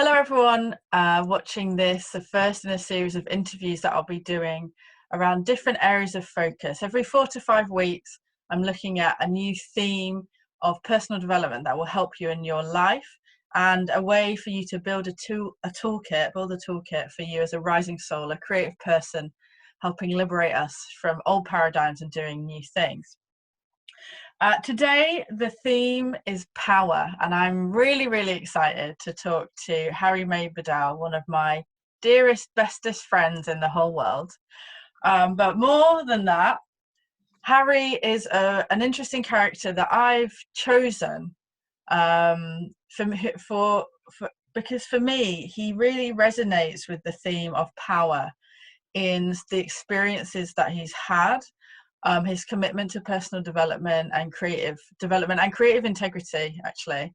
Hello, everyone watching this, the first in a series of interviews that I'll be doing around different areas of focus. Every 4 to 5 weeks, I'm looking at a new theme of personal development that will help you in your life and a way for you to build build a toolkit for you as a rising soul, a creative person, helping liberate us from old paradigms and doing new things. Today, the theme is power, and I'm really excited to talk to Harry May-Bedell, one of my dearest, bestest friends in the whole world. But more than that, Harry is an interesting character that I've chosen because for me, he really resonates with the theme of power in the experiences that he's had. His commitment to personal development and creative integrity, actually.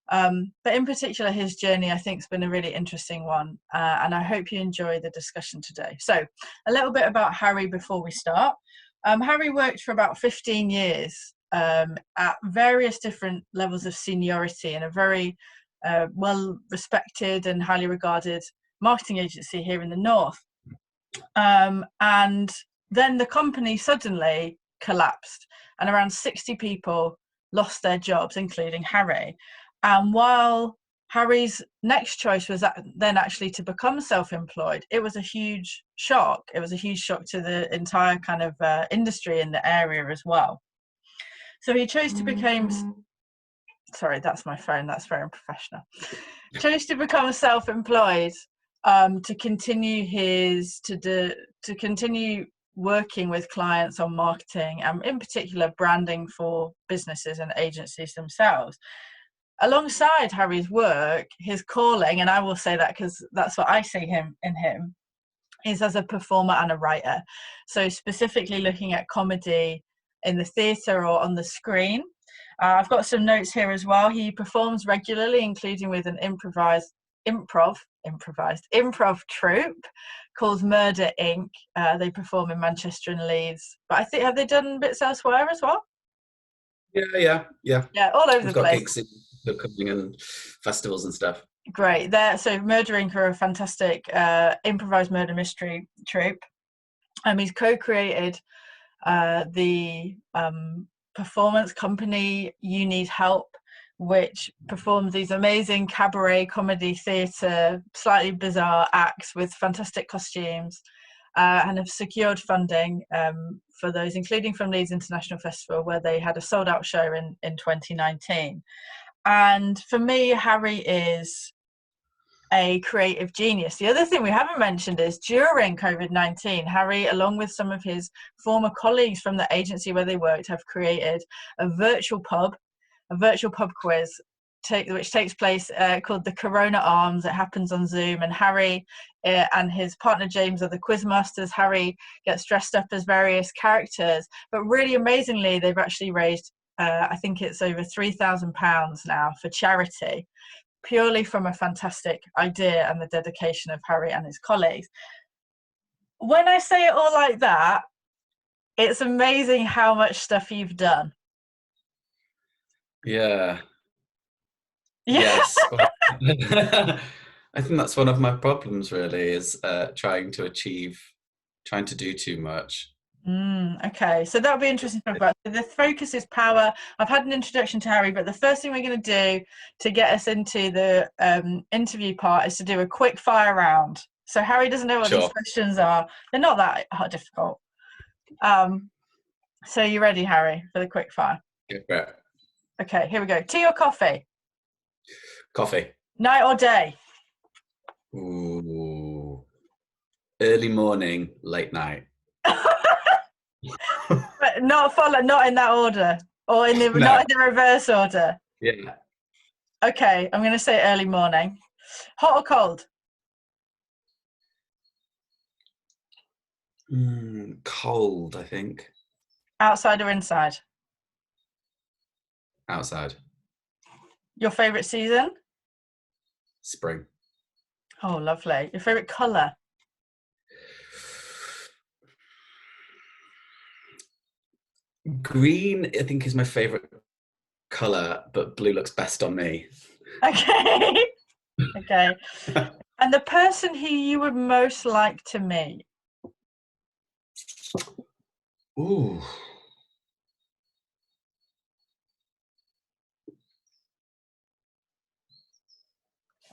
But in particular, his journey, I think, has been a really interesting one. And I hope you enjoy the discussion today. So a little bit about Harry before we start. Harry worked for about 15 years at various different levels of seniority in a very well-respected and highly regarded marketing agency here in the North. And then the company suddenly collapsed and around 60 people lost their jobs, including Harry. And while Harry's next choice was then actually to become self-employed, it was a huge shock. It was a huge shock to the entire kind of industry in the area as well. So he chose to become, sorry, that's my phone, that's very unprofessional. Chose to become self-employed to continue to continue working with clients on marketing and in particular branding for businesses and agencies themselves. Alongside Harry's work, his calling, and I will say that because that's what I see in him, is as a performer and a writer. So specifically looking at comedy in the theatre or on the screen. I've got some notes here as well. He performs regularly, including with an improv troupe called Murder Inc. They perform in Manchester and Leeds, but I think, have they done bits elsewhere as well? Yeah, all over We've the got place. gigs coming and festivals and stuff. Great. So Murder Inc. are a fantastic improvised murder mystery troupe. He's co-created the performance company You Need Help, which performs these amazing cabaret comedy theatre, slightly bizarre acts with fantastic costumes, and have secured funding for those, including from Leeds International Festival, where they had a sold-out show in 2019. And for me, Harry is a creative genius. The other thing we haven't mentioned is during COVID-19, Harry, along with some of his former colleagues from the agency where they worked, have created a virtual pub quiz which takes place called the Corona Arms. It happens on Zoom, and Harry and his partner James are the quizmasters. Harry gets dressed up as various characters, but really amazingly, they've actually raised I think it's over £3,000 now for charity, purely from a fantastic idea and the dedication of Harry and his colleagues. When I say it all like that, it's amazing how much stuff you've done. Yeah. Yes. I think that's one of my problems, really, is trying to do too much. Okay, so that'll be interesting to talk about. So the focus is power. I've had an introduction to Harry, but the first thing we're going to do to get us into the interview part is to do a quick fire round. So Harry doesn't know what these questions are. They're not that difficult. So you ready, Harry, for the quick fire? Yeah. Okay, here we go. Tea or coffee? Coffee. Night or day? Ooh. Early morning, late night. But not in that order, or in the No. not in the reverse order. Yeah. Okay, I'm going to say early morning. Hot or cold? Cold, I think. Outside or inside? Outside. Your favourite season? Spring. Oh, lovely. Your favourite colour? Green, I think, is my favourite colour, but blue looks best on me. Okay. Okay. And the person who you would most like to meet? Ooh.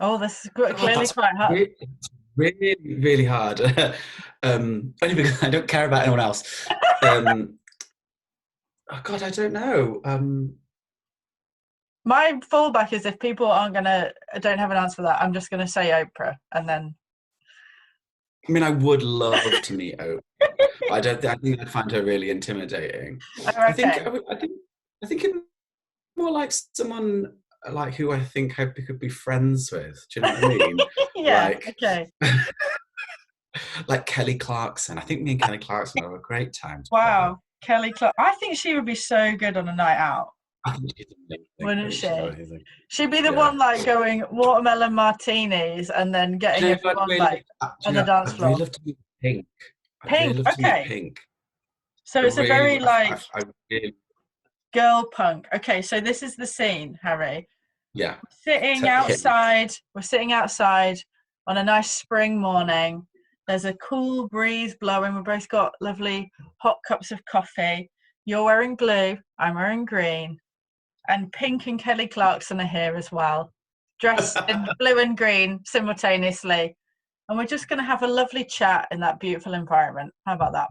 Oh, this is God, clearly that's quite hard. really, really hard. Only because I don't care about anyone else. Oh God, I don't know. My fallback is if people don't have an answer for that, I'm just gonna say Oprah, and then. I mean, I would love to meet Oprah. I don't. I think I'd find her really intimidating. Oh, I think. okay. I think it more like someone like who I think I could be friends with. Do you know what I mean? Yeah. Like, Okay. like Kelly Clarkson. I think me and Kelly Clarkson have a great time together. Wow. Kelly Clark. I think she would be so good on a night out, I think she's amazing. I wouldn't think she's she? amazing. She'd be the Yeah. one like going watermelon martinis and then Do getting you know who I'd everyone really, like do on you the know, dance I'd really floor. love to meet Pink. I'd really Pink. love to meet Okay. Pink. So I it's a very really, like I really, girl punk. Okay, so this is the scene, Harry. yeah. Sitting Hit me. outside. We're sitting outside on a nice spring morning. There's a cool breeze blowing. We've both got lovely hot cups of coffee. You're wearing blue. I'm wearing green. And Pink and Kelly Clarkson are here as well, dressed in blue and green simultaneously. And we're just going to have a lovely chat in that beautiful environment. How about that?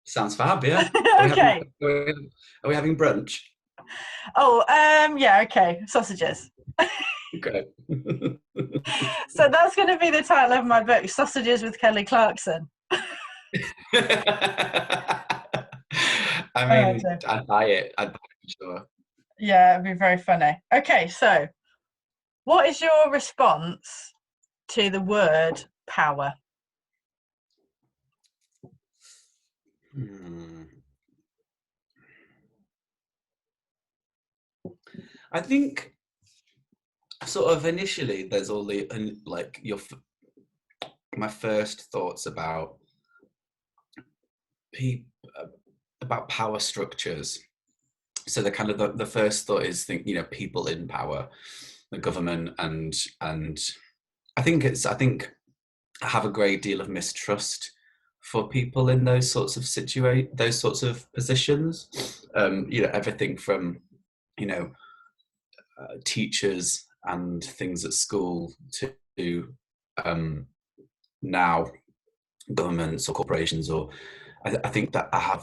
Sounds fab, yeah. Okay. Are we having brunch? Oh, yeah, okay. Sausages. Okay. So that's going to be the title of my book, Sausages with Kelly Clarkson. I mean, I'd buy it. I'd buy it for sure. Yeah, it'd be very funny. Okay, so what is your response to the word power? I think sort of initially there's all the like my first thoughts about about power structures. So the kind of the first thought is people in power, the government, and I think I have a great deal of mistrust for people in those sorts of those sorts of positions. Everything from teachers and things at school to now governments or corporations. Or I think that I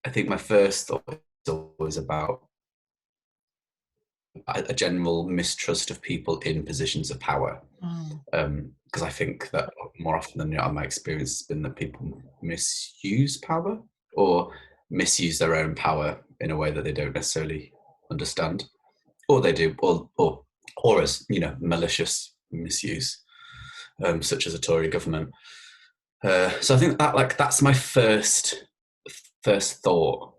think my first thought is always about a general mistrust of people in positions of power. Because I think that more often than not, my experience has been that people misuse power or misuse their own power in a way that they don't necessarily understand, or they do, or as malicious misuse, such as a Tory government. So I think that that's my first thought.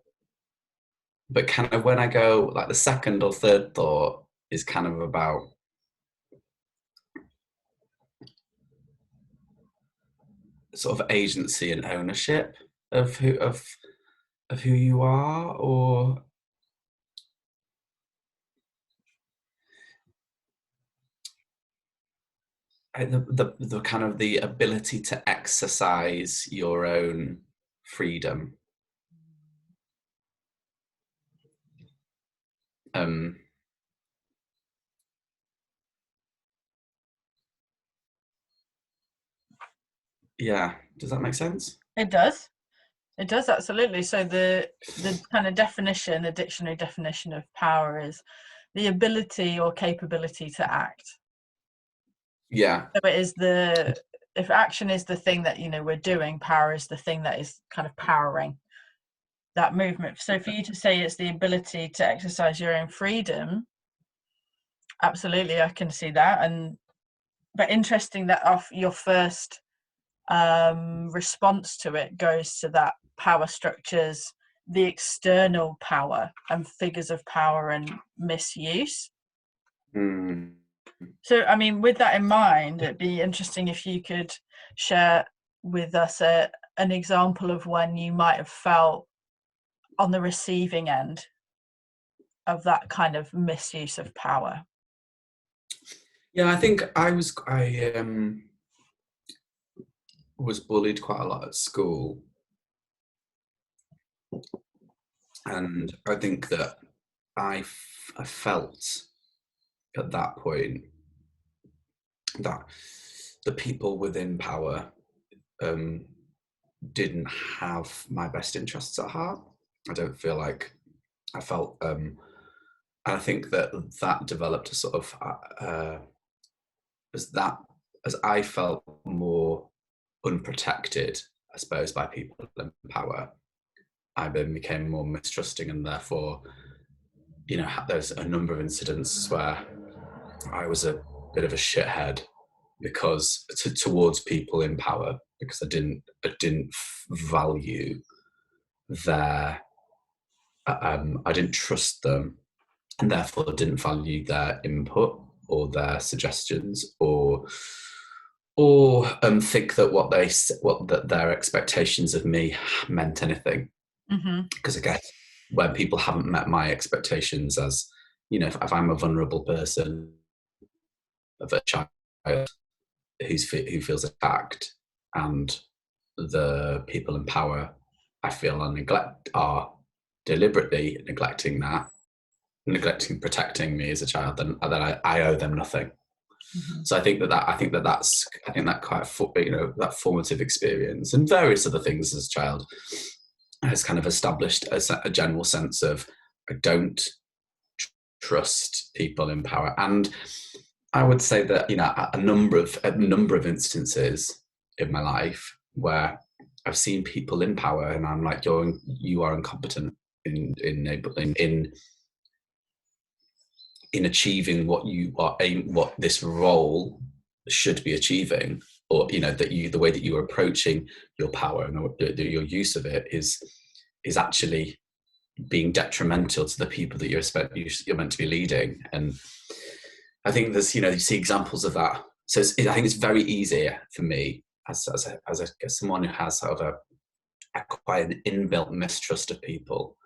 But kind of when I go like the second or third thought is kind of about sort of agency and ownership of who you are, or the kind of the ability to exercise your own freedom. Yeah, does that make sense? It does. It does, absolutely. So the kind of definition, the dictionary definition of power is the ability or capability to act. Yeah. So it is if action is the thing that we're doing, power is the thing that is kind of powering that movement. So for you to say it's the ability to exercise your own freedom, absolutely, I can see that. But interesting that off your first response to it goes to that power structures, the external power and figures of power and misuse. So, I mean, with that in mind, it'd be interesting if you could share with us an example of when you might have felt on the receiving end of that kind of misuse of power. Yeah, I think I was bullied quite a lot at school, and I think that I felt at that point that the people within power didn't have my best interests at heart. I don't feel like I felt, and I think that that developed a sort of as that as I felt more unprotected, I suppose, by people in power, I then became more mistrusting, and therefore, there's a number of incidents where I was a bit of a shithead because towards people in power, because I didn't value their I didn't trust them, and therefore didn't value their input or their suggestions, or think that that their expectations of me meant anything. Because again, when people haven't met my expectations, as if I'm a vulnerable person, of a child who feels attacked, and the people in power, I feel, are deliberately neglecting protecting me as a child, then I owe them nothing. So I think that quite that formative experience and various other things as a child has kind of established a general sense of I don't trust people in power. And I would say that a number of instances in my life where I've seen people in power and I'm like, you are incompetent in achieving what this role should be achieving, or that the way that you are approaching your power and your use of it is actually being detrimental to the people that you're meant to be leading. And I think there's you see examples of that. So I think it's very easy for me as someone who has sort of quite an inbuilt mistrust of people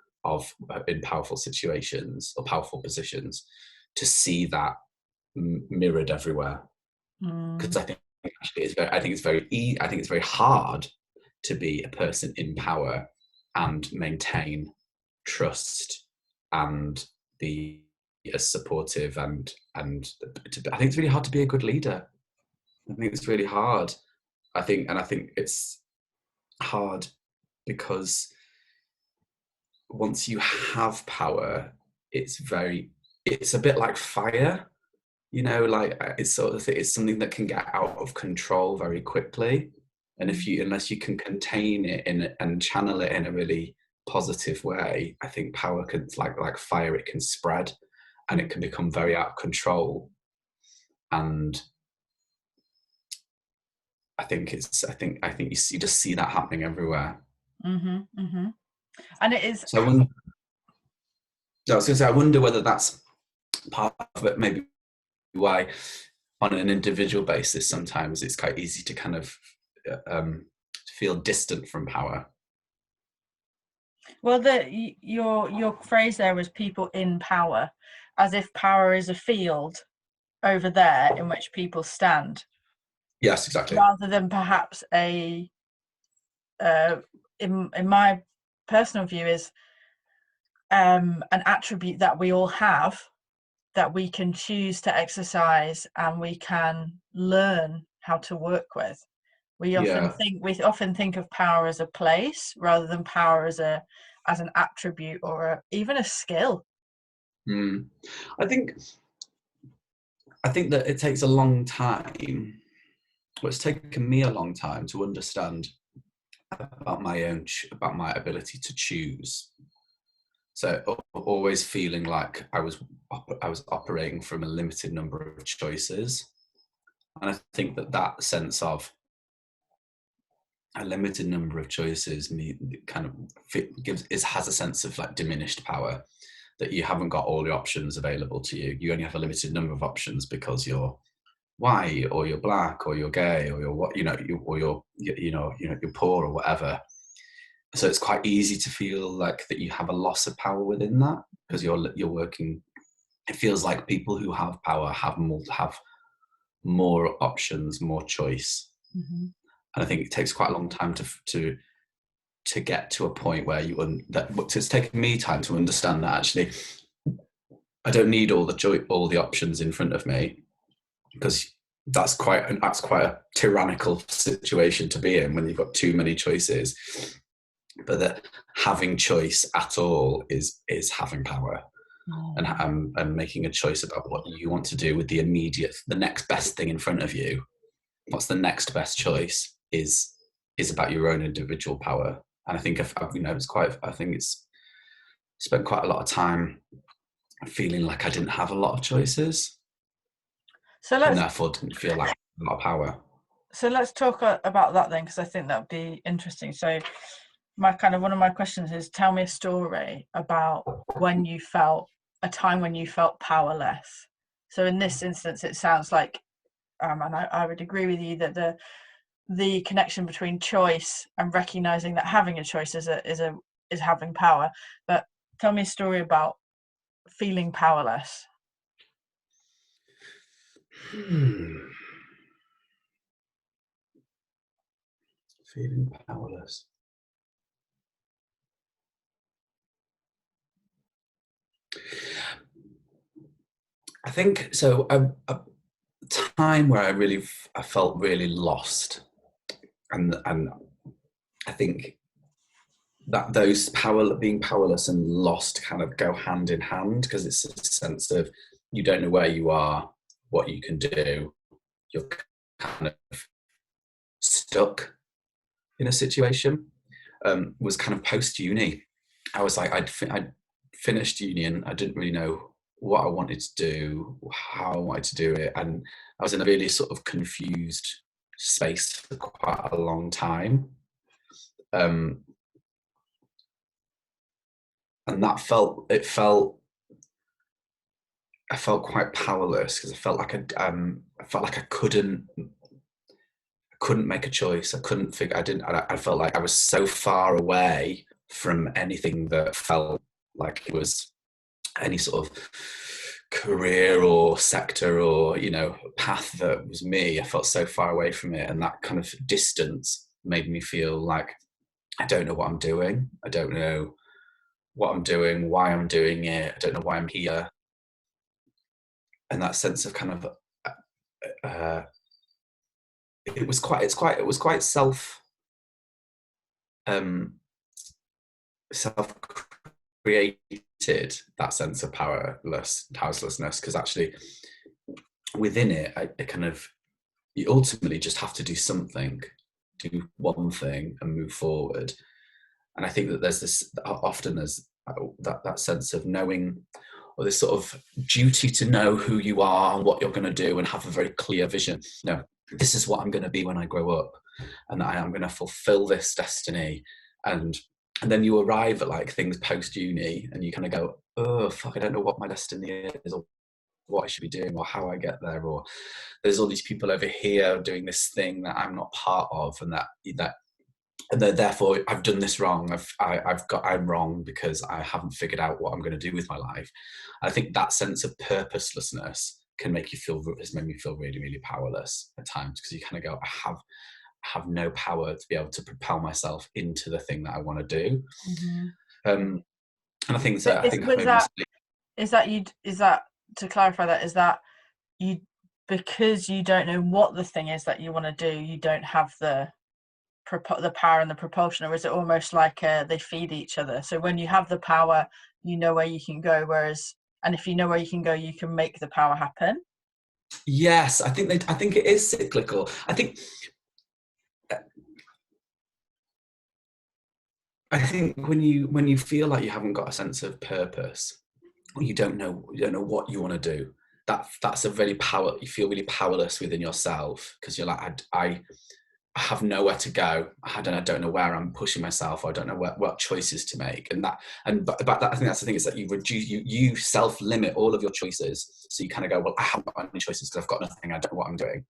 in powerful situations or powerful positions, to see that mirrored everywhere. Because I think it's very hard to be a person in power and maintain trust and be as supportive and I think it's really hard to be a good leader. I think it's really hard. I think it's hard because once you have power, it's a bit like fire, like it's something that can get out of control very quickly. And unless you can contain it and channel it in a really positive way, I think power can, like fire, it can spread and it can become very out of control. And I think you just see that happening everywhere. And it is. So I was going to say, I wonder whether that's part of it, maybe why on an individual basis sometimes it's quite easy to kind of feel distant from power. Well, your phrase there was people in power, as if power is a field over there in which people stand. Yes, exactly. Rather than perhaps in my personal view, is an attribute that we all have, that we can choose to exercise and we can learn how to work with. We often think of power as a place rather than power as an attribute or even a skill. I think that it takes a long time. Well, it's taken me a long time to understand about my ability to choose. So always feeling like I was operating from a limited number of choices, and I think that sense of a limited number of choices has a sense of like diminished power, that you haven't got all the options available to you. You only have a limited number of options because you're white, or you're black, or you're gay, or you're you're poor or whatever. So it's quite easy to feel like that you have a loss of power within that, because you're working. It feels like people who have power have more options, more choice. Mm-hmm. And I think it takes quite a long time to get to a point where it's taken me time to understand that actually I don't need all the options in front of me, because that's quite a tyrannical situation to be in when you've got too many choices. But that having choice at all is having power. And making a choice about what you want to do with the next best thing in front of you. What's the next best choice is about your own individual power. And I think it's spent quite a lot of time feeling like I didn't have a lot of choices, and therefore didn't feel like a lot of power. So let's talk about that then, because I think that would be interesting. So one of my questions is, tell me a story about a time when you felt powerless. So in this instance, it sounds like, and I would agree with you that the connection between choice and recognizing that having a choice is having power. But tell me a story about feeling powerless. Feeling powerless. I think so. A time where I felt really lost, and I think that those being powerless and lost kind of go hand in hand, because it's a sense of you don't know where you are, what you can do. You're kind of stuck in a situation. Was kind of post uni. I was like, I'd finished uni and I didn't really know what I wanted to do, how I wanted to do it, and I was in a really sort of confused space for quite a long time. And I felt quite powerless, because I felt like I couldn't make a choice. I couldn't figure. I felt like I was so far away from anything that felt like it was any sort of career or sector or path that was me. I felt so far away from it, and that kind of distance made me feel like I don't know what I'm doing. I don't know what I'm doing, why I'm doing it. I don't know why I'm here. And that sense of kind of it was quite self created, that sense of powerlessness, because actually within it, I kind of, you ultimately just have to do something, do one thing and move forward. And I think that there's that sense of knowing, or this sort of duty to know who you are and what you're going to do, and have a very clear vision. This is what I'm going to be when I grow up, and I am going to fulfill this destiny. And then you arrive at like things post uni, and you kind of go, oh fuck, I don't know what my destiny is, or what I should be doing, or how I get there, or there's all these people over here doing this thing that I'm not part of, and therefore I've done this wrong. I'm wrong because I haven't figured out what I'm going to do with my life. I think that sense of purposelessness has made me feel really, really powerless at times, because you kind of go, I have no power to be able to propel myself into the thing that I want to do. Mm-hmm. And I think so. Is that to clarify that, is that you, because you don't know what the thing is that you want to do, you don't have the power and the propulsion, or is it almost like they feed each other? So when you have the power, you know where you can go, and if you know where you can go, you can make the power happen. Yes, I think it is cyclical. I think when you feel like you haven't got a sense of purpose, or you don't know what you want to do, that's you feel really powerless within yourself, because you're like, I have nowhere to go. I don't know where I'm pushing myself. I don't know what choices to make. But that, I think that's the thing, is that you self-limit all of your choices. So you kind of go, well, I haven't got any choices because I've got nothing. I don't know what I'm doing.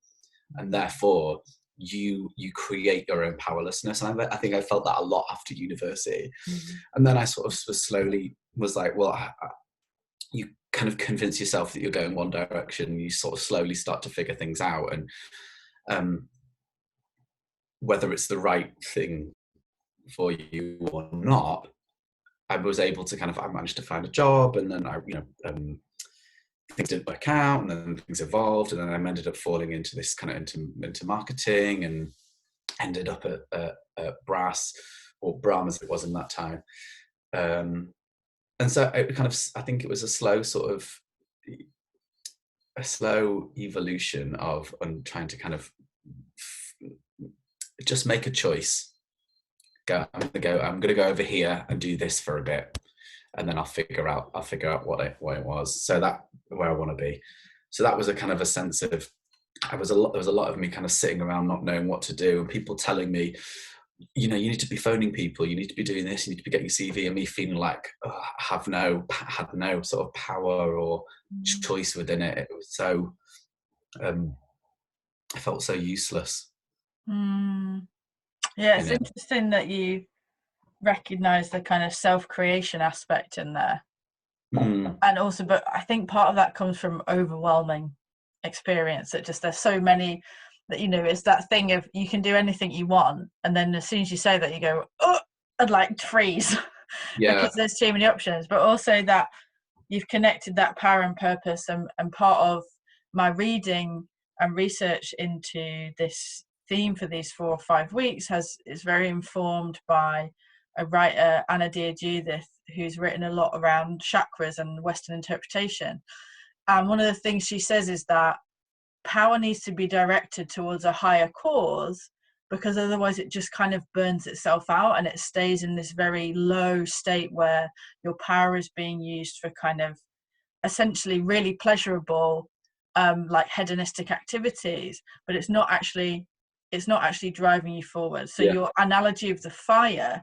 And therefore you create your own powerlessness. And I think I felt that a lot after university. Mm-hmm. And then I sort of slowly was like, well, kind of convince yourself that you're going one direction, you sort of slowly start to figure things out, and whether it's the right thing for you or not. I was able to I managed to find a job, and then things didn't work out, and then things evolved, and then I ended up falling into this into marketing, and ended up at Brass, or Bram as it was in that time. And so I think it was a slow evolution of trying to just make a choice. I'm gonna go over here and do this for a bit, and then I'll figure out what it was. So that where I want to be. So that was a sense of, there was a lot of me kind of sitting around not knowing what to do, and people telling me, you need to be phoning people, you need to be doing this, you need to be getting CV, and me feeling like had no sort of power or choice within it. It was so I felt so useless. Yeah, it's interesting that you recognize the kind of self-creation aspect in there. And also, but I think part of that comes from overwhelming experience, that just there's so many that it's that thing of you can do anything you want, and then as soon as you say that, you go, oh, I'd like to freeze. Because there's too many options. But also that you've connected that power and purpose, and part of my reading and research into this theme for these 4 or 5 weeks is very informed by a writer, Anna Dear Judith, who's written a lot around chakras and Western interpretation. And one of the things she says is that power needs to be directed towards a higher cause, because otherwise it just kind of burns itself out, and it stays in this very low state where your power is being used for kind of essentially really pleasurable like hedonistic activities, but it's not actually driving you forward. So your analogy of the fire,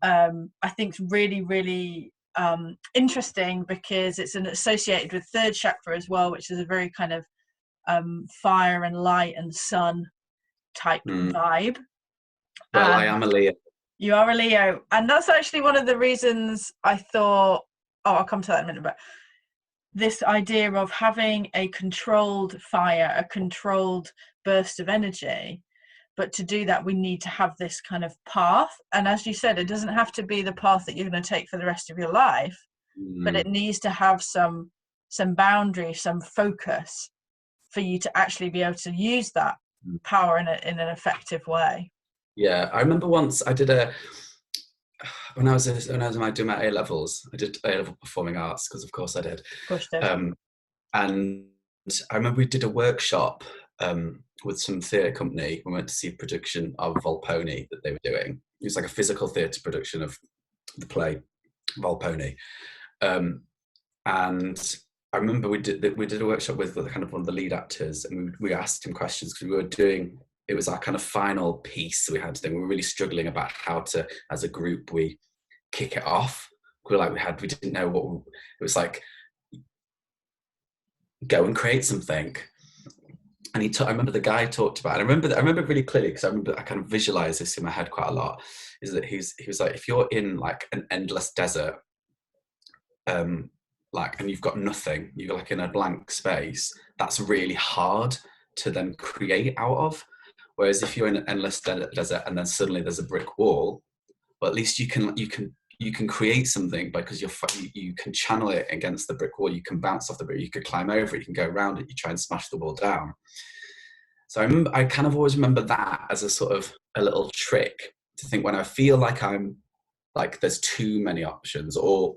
I think, is really, really interesting, because it's associated with third chakra as well, which is a very kind of fire and light and sun type vibe. Well, I am a Leo. You are a Leo, and that's actually one of the reasons I thought, I'll come to that in a minute, but this idea of having a controlled fire, a controlled burst of energy. But to do that, we need to have this kind of path. And as you said, it doesn't have to be the path that you're going to take for the rest of your life, but it needs to have some boundary, some focus, for you to actually be able to use that power in an effective way. Yeah, I remember once I did when I was doing my A levels, I did A level performing arts, because of course I did. Of course you did. And I remember we did a workshop with some theatre company. We went to see a production of Volpone that they were doing. It was like a physical theatre production of the play Volpone. And I remember we did a workshop with kind of one of the lead actors, and we asked him questions, because it was our kind of final piece we had to do. We were really struggling about how to, as a group, we kick it off. We didn't know what it was like. Go and create something. And I remember the guy talked about it. I remember really clearly, because I kind of visualize this in my head quite a lot, is that he was like, if you're in like an endless desert, and you've got nothing, you're like in a blank space, that's really hard to then create out of. Whereas if you're in an endless desert and then suddenly there's a brick wall, well, at least you can create something, because you can channel it against the brick wall, you can bounce off the brick, you could climb over it, you can go around it, you try and smash the wall down. So I kind of always remember that as a sort of a little trick to think, when I feel like I'm like there's too many options, or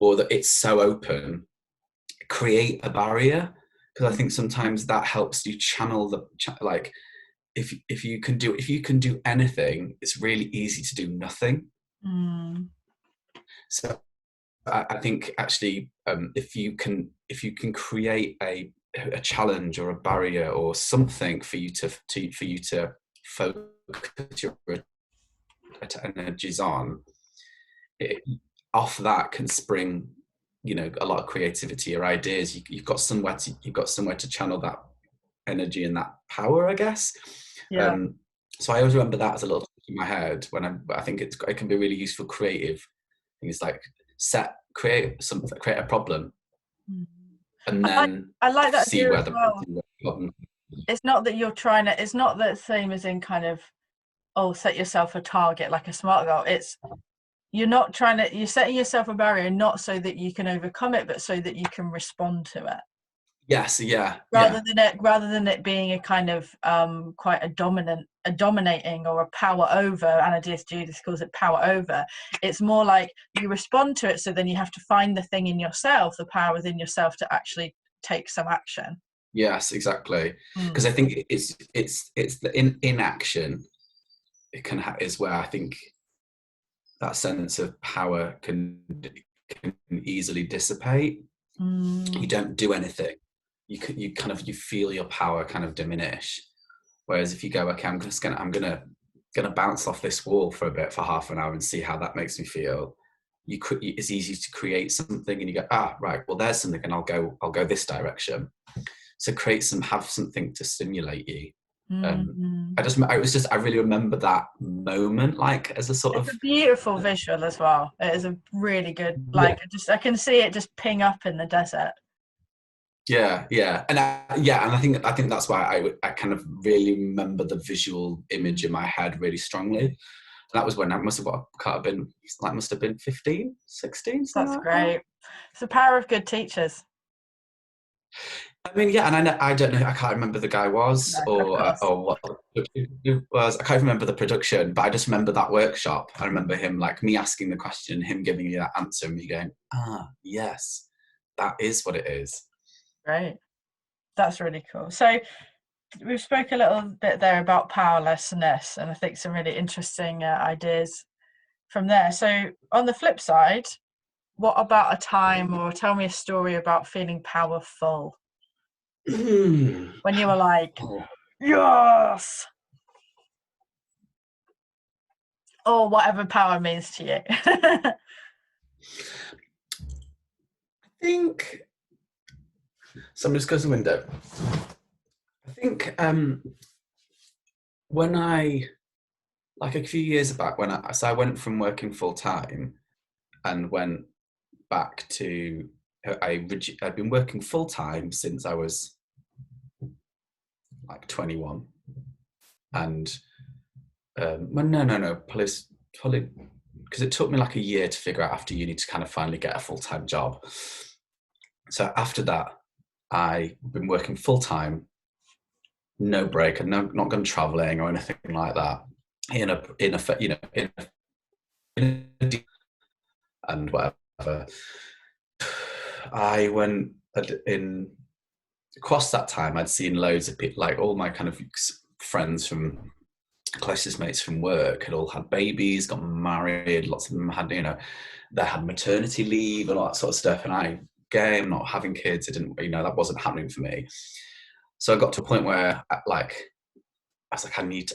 that it's so open, create a barrier, because I think sometimes that helps you channel like if you can do anything, it's really easy to do nothing. So I think actually, if you can create a challenge or a barrier or something for you to focus your energies on, off that can spring, a lot of creativity or ideas. You've got somewhere to channel that energy and that power, I guess. So I always remember that as a little trick in my head when I think it can be really useful creative things, like create a problem, and then I like that see view where as the well. problem. It's not that you're trying to, it's not the same as in kind of, oh, set yourself a target like a SMART goal. It's, you're not trying to, you're setting yourself a barrier not so that you can overcome it, but so that you can respond to it. Yes, yeah, Rather than it being a kind of quite a dominating or a power over. Anna Judith calls it power over. It's more like you respond to it, so then you have to find the thing in yourself, the power within yourself, to actually take some action. Yes, exactly. Because I think it's the inaction. It is where I think that sense of power can easily dissipate. You don't do anything. You kind of, you feel your power kind of diminish. Whereas if you go, okay, I'm gonna bounce off this wall for a bit, for half an hour, and see how that makes me feel. It's easy to create something, and you go, right, well, there's something, and I'll go this direction. So have something to stimulate you. I really remember that moment, like, as a sort of a beautiful visual as well. It is a really good, like, I can see it just ping up in the desert. Yeah, and I think that's why I kind of really remember the visual image in my head really strongly. And that was when I must have been 15, 16. That's great. It's the power of good teachers. I mean, yeah, and I don't know, I can't remember the guy was, or what it was. I can't remember the production, but I just remember that workshop. I remember him, like, me asking the question, him giving me that answer, and me going, yes, that is what it is. Great. That's really cool. So we've spoke a little bit there about powerlessness, and I think some really interesting ideas from there. So on the flip side, what about a time, or tell me a story about feeling powerful? When you were like, yes, or whatever power means to you. I think, so I'm just going to the window. I think when like a few years back, I went from working full time and went back to, I'd been working full time since I was like 21, and probably because it took me like a year to figure out after uni to kind of finally get a full-time job. So after that, I've been working full time, no break, and not gone traveling or anything like that. And whatever. I went in across that time. I'd seen loads of people, like all my kind of friends from closest mates from work had all had babies, got married. Lots of them had, they had maternity leave and all that sort of stuff. And I'm not having kids. It didn't, that wasn't happening for me. So I got to a point where I was like, I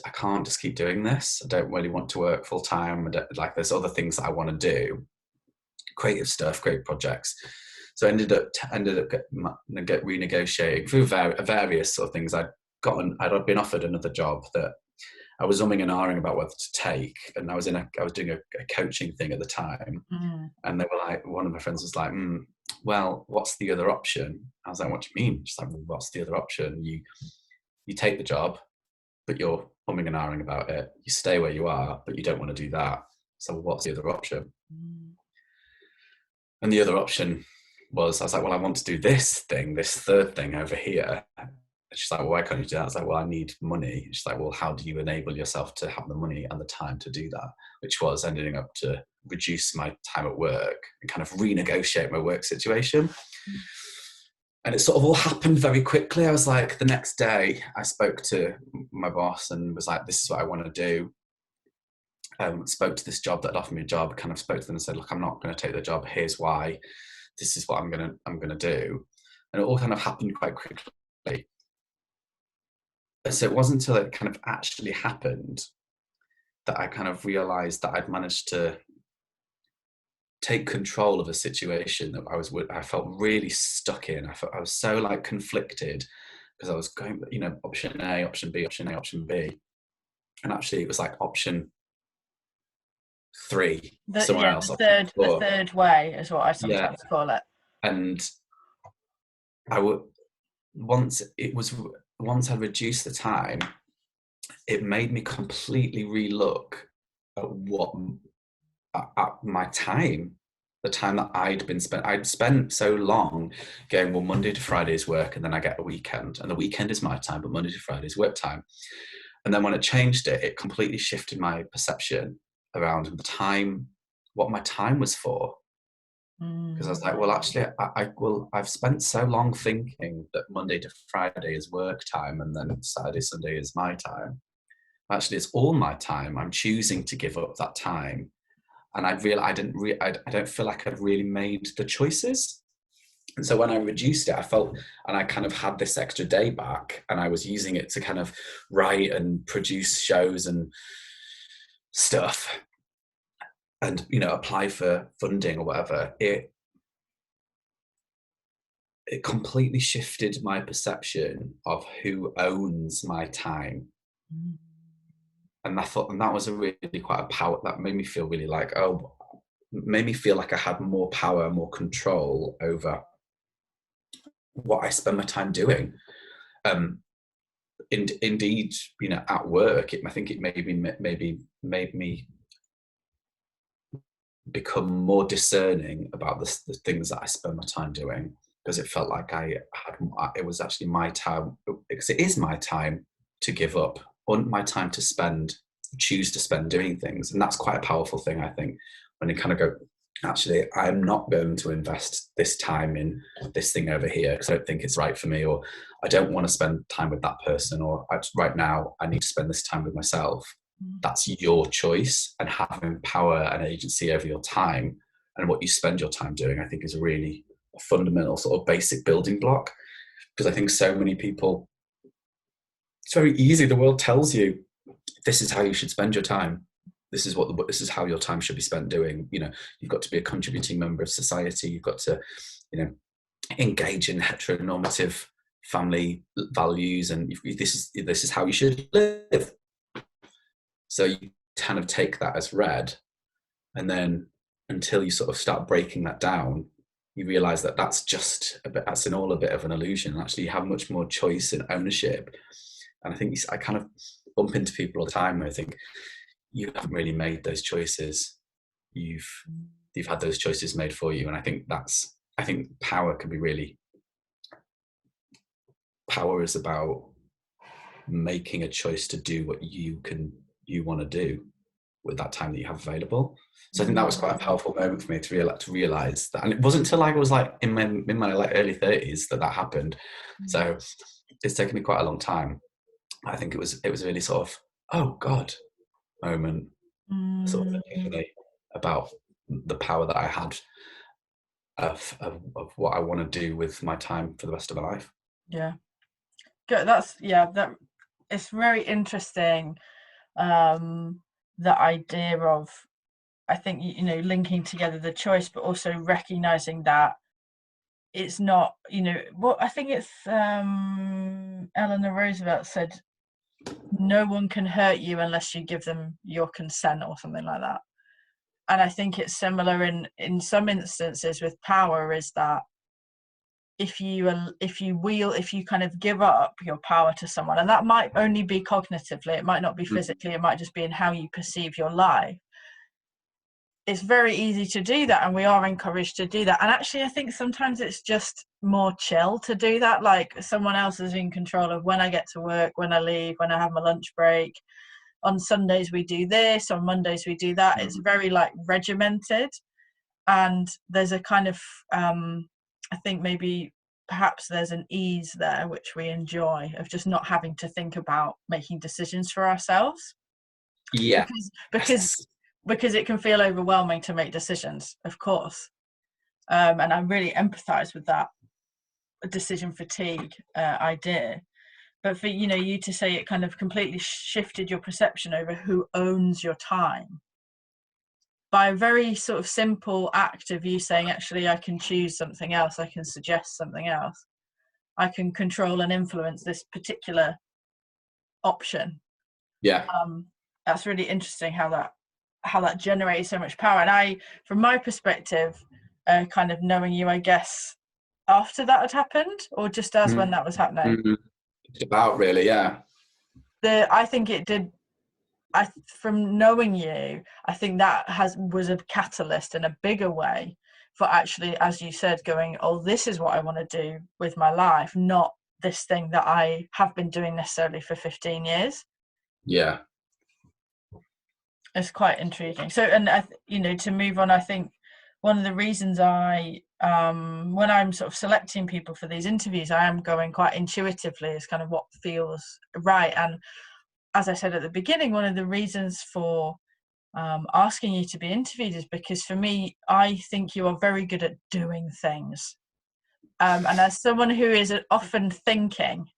can't just keep doing this. I don't really want to work full time. Like, there's other things that I want to do, creative stuff, great projects. So I ended up renegotiating through various sort of things. I'd been offered another job that I was umming and ahhing about whether to take, and I was doing a coaching thing at the time, and they were like, one of my friends was like, well, what's the other option? I was like, what do you mean? She's like, well, what's the other option? You take the job, but you're umming and ahhing about it. You stay where you are, but you don't want to do that. So what's the other option? And the other option was, I was like, well, I want to do this third thing over here. And she's like, well, why can't you do that? I was like, well, I need money. And she's like, well, how do you enable yourself to have the money and the time to do that? Which was ending up to reduce my time at work and kind of renegotiate my work situation. And it sort of all happened very quickly. I was like, the next day I spoke to my boss and was like, this is what I want to do. Spoke to this job that offered me a job, kind of spoke to them and said, look, I'm not going to take the job. Here's why. This is what I'm going to do. And it all kind of happened quite quickly. So it wasn't until it kind of actually happened that I kind of realized that I'd managed to take control of a situation that I felt really stuck in. I was so like conflicted because I was going, option A, option B, option A, option B. And actually it was like option 3, somewhere else. The third way is what I sometimes call it. And I would, once I reduced the time, it made me completely relook at at my time, the time that I'd spent so long going, well, Monday to Friday is work, and then I get a weekend, and the weekend is my time, but Monday to Friday is work time. And then when it changed it completely shifted my perception around the time, what my time was for. Because I was like, well, actually, I've spent so long thinking that Monday to Friday is work time, and then Saturday, Sunday is my time. Actually, it's all my time. I'm choosing to give up that time, and I don't feel like I'd really made the choices. And so when I reduced it, I felt, and I kind of had this extra day back, and I was using it to kind of write and produce shows and stuff, and apply for funding or whatever. It completely shifted my perception of who owns my time. And I thought, and that was a really quite a power that made me feel really like, made me feel like I had more power, more control over what I spend my time doing. Indeed, at work, I think it maybe made me become more discerning about the things that I spend my time doing, because it felt like it was actually my time, because it is my time to give up, or my time to choose to spend doing things. And that's quite a powerful thing, I think, when you kind of go, actually, I'm not going to invest this time in this thing over here because I don't think it's right for me, or I don't want to spend time with that person, or right now I need to spend this time with myself. That's your choice, and having power and agency over your time and what you spend your time doing, I think, is a really fundamental sort of basic building block. Because I think so many people, it's very easy. The world tells you this is how you should spend your time. This is how your time should be spent doing. You've got to be a contributing member of society. You've got to, engage in heteronormative family values, and this is how you should live. So you kind of take that as read, and then until you sort of start breaking that down, you realize that that's in all a bit of an illusion. Actually, you have much more choice and ownership. And I think I kind of bump into people all the time where I think, you haven't really made those choices. You've had those choices made for you. And I think power can be really, power is about making a choice to do what you want to do with that time that you have available. So I think that was quite a powerful moment for me to realize that. And it wasn't until I was like in my like early 30s that happened. So it's taken me quite a long time. I think it was really sort of, oh God, moment, sort of epiphany about the power that I had of what I want to do with my time for the rest of my life. Yeah, good. That it's very interesting. The idea of, I think, linking together the choice, but also recognizing that it's not, I think it's Eleanor Roosevelt said, no one can hurt you unless you give them your consent, or something like that. And I think it's similar in some instances with power, is that if you kind of give up your power to someone, and that might only be cognitively, it might not be physically, it might just be in how you perceive your life. It's very easy to do that, and we are encouraged to do that. And actually, I think sometimes it's just more chill to do that. Like, someone else is in control of when I get to work, when I leave, when I have my lunch break. On Sundays we do this, on Mondays we do that. It's very like regimented, and there's a kind of I think maybe perhaps there's an ease there which we enjoy, of just not having to think about making decisions for ourselves. Yeah, because it can feel overwhelming to make decisions, of course. And I really empathize with that decision fatigue idea. But for you to say it kind of completely shifted your perception over who owns your time, by a very sort of simple act of you saying, actually, I can choose something else, I can suggest something else, I can control and influence this particular option. Yeah. That's really interesting how that generates so much power. And from my perspective, kind of knowing you, I guess, after that had happened, or just as when that was happening? Just about, really, yeah. I think it did. From knowing you, I think that was a catalyst in a bigger way for actually, as you said, going, oh, this is what I want to do with my life, not this thing that I have been doing necessarily for 15 years. Yeah. It's quite intriguing. So, and to move on, I think one of the reasons when I'm sort of selecting people for these interviews, I am going quite intuitively as kind of what feels right. And as I said at the beginning, one of the reasons for asking you to be interviewed is because, for me, I think you are very good at doing things. And as someone who is often thinking,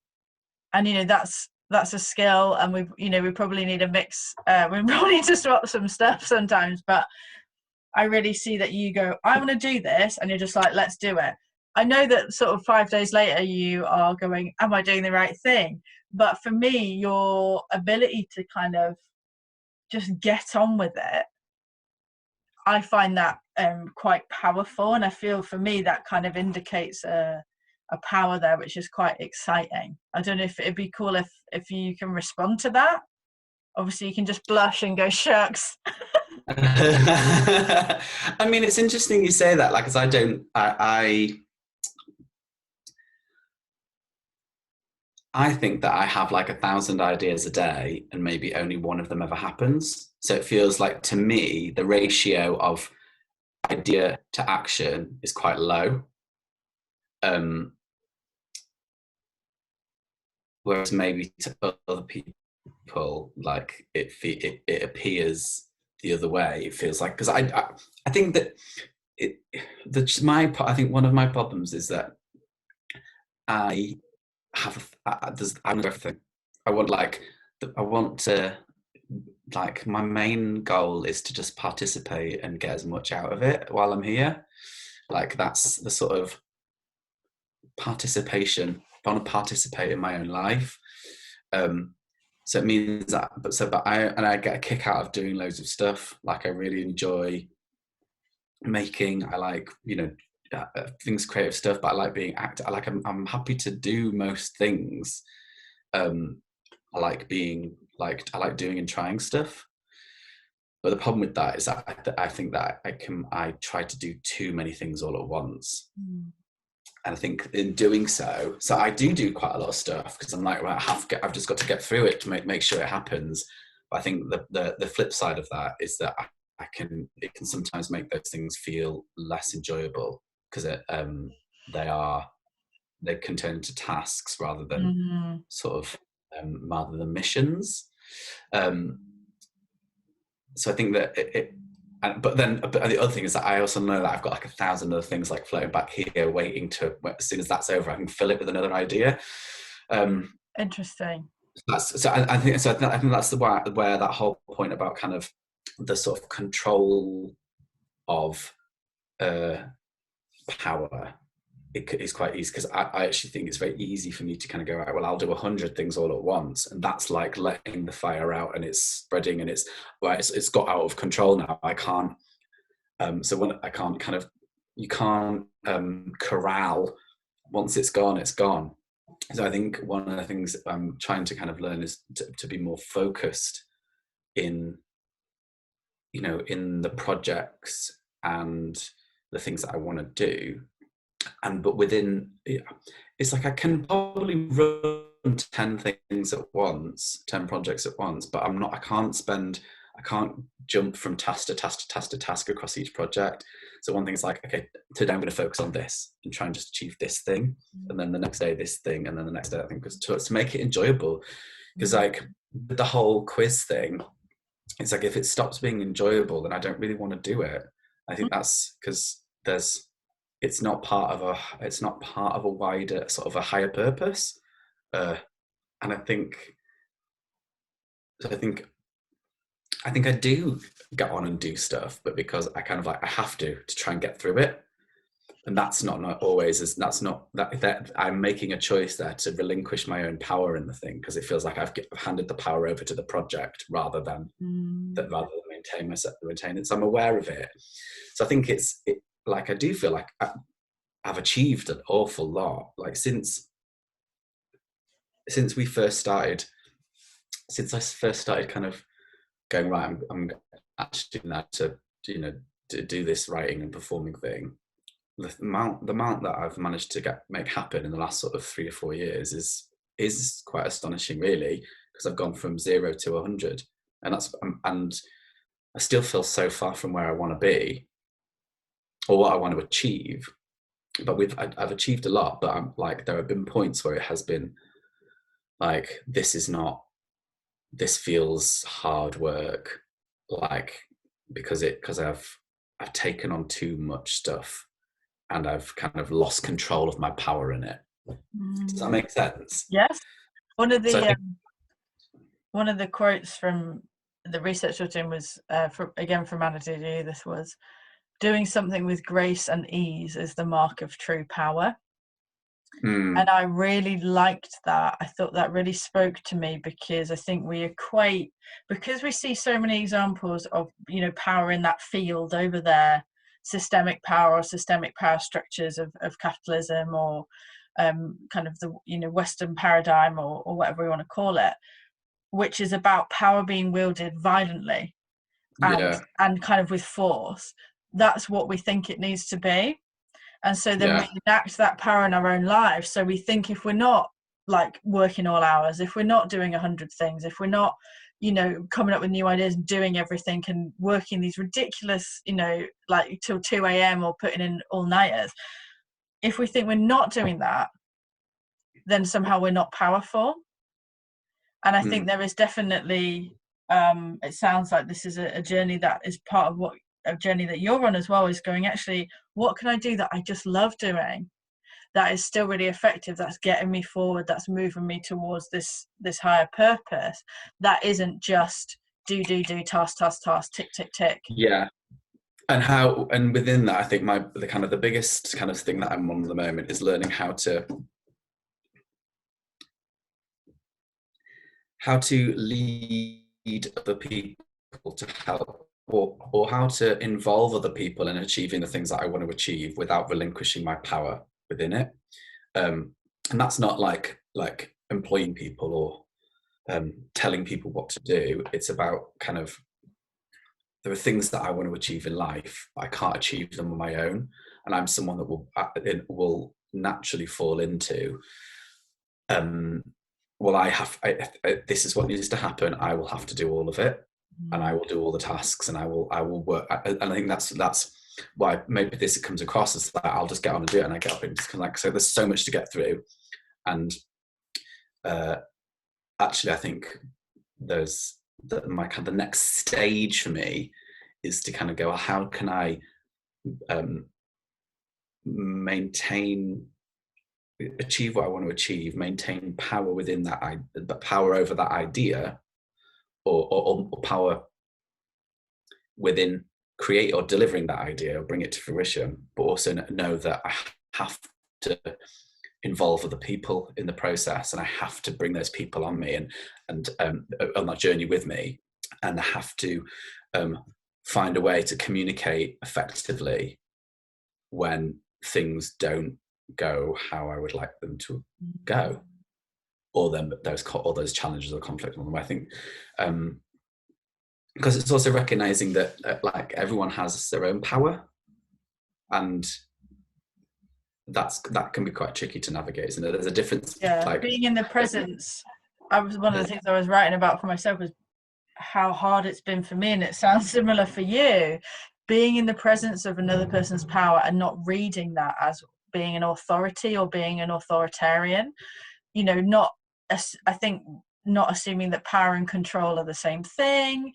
and that's a skill, and we probably need a mix. We probably need to swap some stuff sometimes, but I really see that you go, I want to do this, and you're just like, let's do it. I know that sort of 5 days later you are going, am I doing the right thing? But for me, your ability to kind of just get on with it, I find that quite powerful, and I feel for me that kind of indicates a power there, which is quite exciting. I don't know if it'd be cool if you can respond to that. Obviously, you can just blush and go, shucks. I mean, it's interesting you say that, like, because I think that I have like 1,000 ideas a day and maybe only one of them ever happens. So it feels like, to me, the ratio of idea to action is quite low. Whereas maybe to other people, like it appears the other way. It feels like, because I think that I think one of my problems is that I want everything. I want to, like, my main goal is to just participate and get as much out of it while I'm here. Like, that's the sort of participation. I want to participate in my own life. So it means that, I get a kick out of doing loads of stuff. Like, I really enjoy making. I like, things, creative stuff, but I like being active. I'm happy to do most things. I like doing and trying stuff. But the problem with that is that I think that I try to do too many things all at once. And I think in doing so I do quite a lot of stuff, because I'm like, well, I've just got to get through it to make sure it happens. But I think the flip side of that is that it can sometimes make those things feel less enjoyable, because they can turn into tasks rather than rather than missions. So I think that but the other thing is that I also know that I've got like 1,000 other things like floating back here, waiting to, as soon as that's over, I can fill it with another idea. Interesting. I think that's where that whole point about kind of the sort of control of power is quite easy, because I actually think it's very easy for me to kind of go, right, well, I'll do 100 things all at once, and that's like letting the fire out, and it's spreading, and it's got out of control now. I can't you can't corral. Once it's gone, it's gone. So I think one of the things I'm trying to kind of learn is to be more focused in the projects and the things that I want to do. But within, it's like I can probably run 10 things at once, 10 projects at once, but I can't jump from task to task to task to task across each project. So one thing is like, okay, today I'm going to focus on this and try and just achieve this thing. And then the next day, this thing. And then the next day, I think, to make it enjoyable. Because like with the whole quiz thing, it's like, if it stops being enjoyable, then I don't really want to do it. I think that's because it's not part of a wider sort of a higher purpose. And I think I do get on and do stuff, but because I kind of like, I have to try and get through it. And that's not always, that I'm making a choice there to relinquish my own power in the thing, because it feels like I've handed the power over to the project rather than maintain it. So I'm aware of it. So I think like, I do feel like I've achieved an awful lot. Like since we first started, since I first started kind of going, right, I'm actually doing that to, you know, to do this writing and performing thing. The amount that I've managed to make happen in the last sort of 3 or 4 years is quite astonishing, really, because I've gone from 0 to 100, and and I still feel so far from where I want to be or what I want to achieve. But I've achieved a lot, but I'm like, there have been points where it has been like, this feels hard work, like, because I've taken on too much stuff and I've kind of lost control of my power in it. Does that make sense? Yes. One of So I the think, one of the quotes from the research I was doing was from Anna Didier. This was, doing something with grace and ease is the mark of true power. And I really liked that. I thought that really spoke to me, because I think we equate, because we see so many examples of, you know, power in that field over there, systemic power or systemic power structures of capitalism, or kind of the, you know, Western paradigm, or whatever we want to call it, which is about power being wielded violently and kind of with force. That's what we think it needs to be. And so then we enact that power in our own lives. So we think, if we're not like working all hours, if we're not doing 100 things, if we're not, you know, coming up with new ideas and doing everything and working these ridiculous, you know, like till 2 a.m. or putting in all-nighters, if we think we're not doing that, then somehow we're not powerful. And I think there is definitely, it sounds like this is a journey that is part of a journey that you're on as well, is going, actually, what can I do that I just love doing, that is still really effective, that's getting me forward, that's moving me towards this higher purpose, that isn't just do task, tick tick tick. And within that, I think the biggest kind of thing that I'm on at the moment is learning how to lead other people to help, or how to involve other people in achieving the things that I want to achieve without relinquishing my power within it. And that's not like employing people or telling people what to do. It's about kind of, there are things that I want to achieve in life, but I can't achieve them on my own. And I'm someone that will naturally fall into, this is what needs to happen. I will have to do all of it, and I will do all the tasks, and I will work. And I think that's why maybe this comes across as that I'll just get on and do it, and I get up and just kind of like, so there's so much to get through. And actually, I think there's the next stage for me is to kind of go, how can I achieve what I want to achieve, maintain power within that, the power over that idea, or power within create or delivering that idea or bring it to fruition, but also know that I have to involve other people in the process, and I have to bring those people on me and on that journey with me, and I have to find a way to communicate effectively when things don't go how I would like them to go, or those challenges or conflict on them. I think because it's also recognizing that like everyone has their own power, and that can be quite tricky to navigate, isn't it? There's a difference. Like being in the presence. One of the things I was writing about for myself was how hard it's been for me, and it sounds similar for you, being in the presence of another person's power and not reading that as being an authority or being an authoritarian, you know, I think not assuming that power and control are the same thing,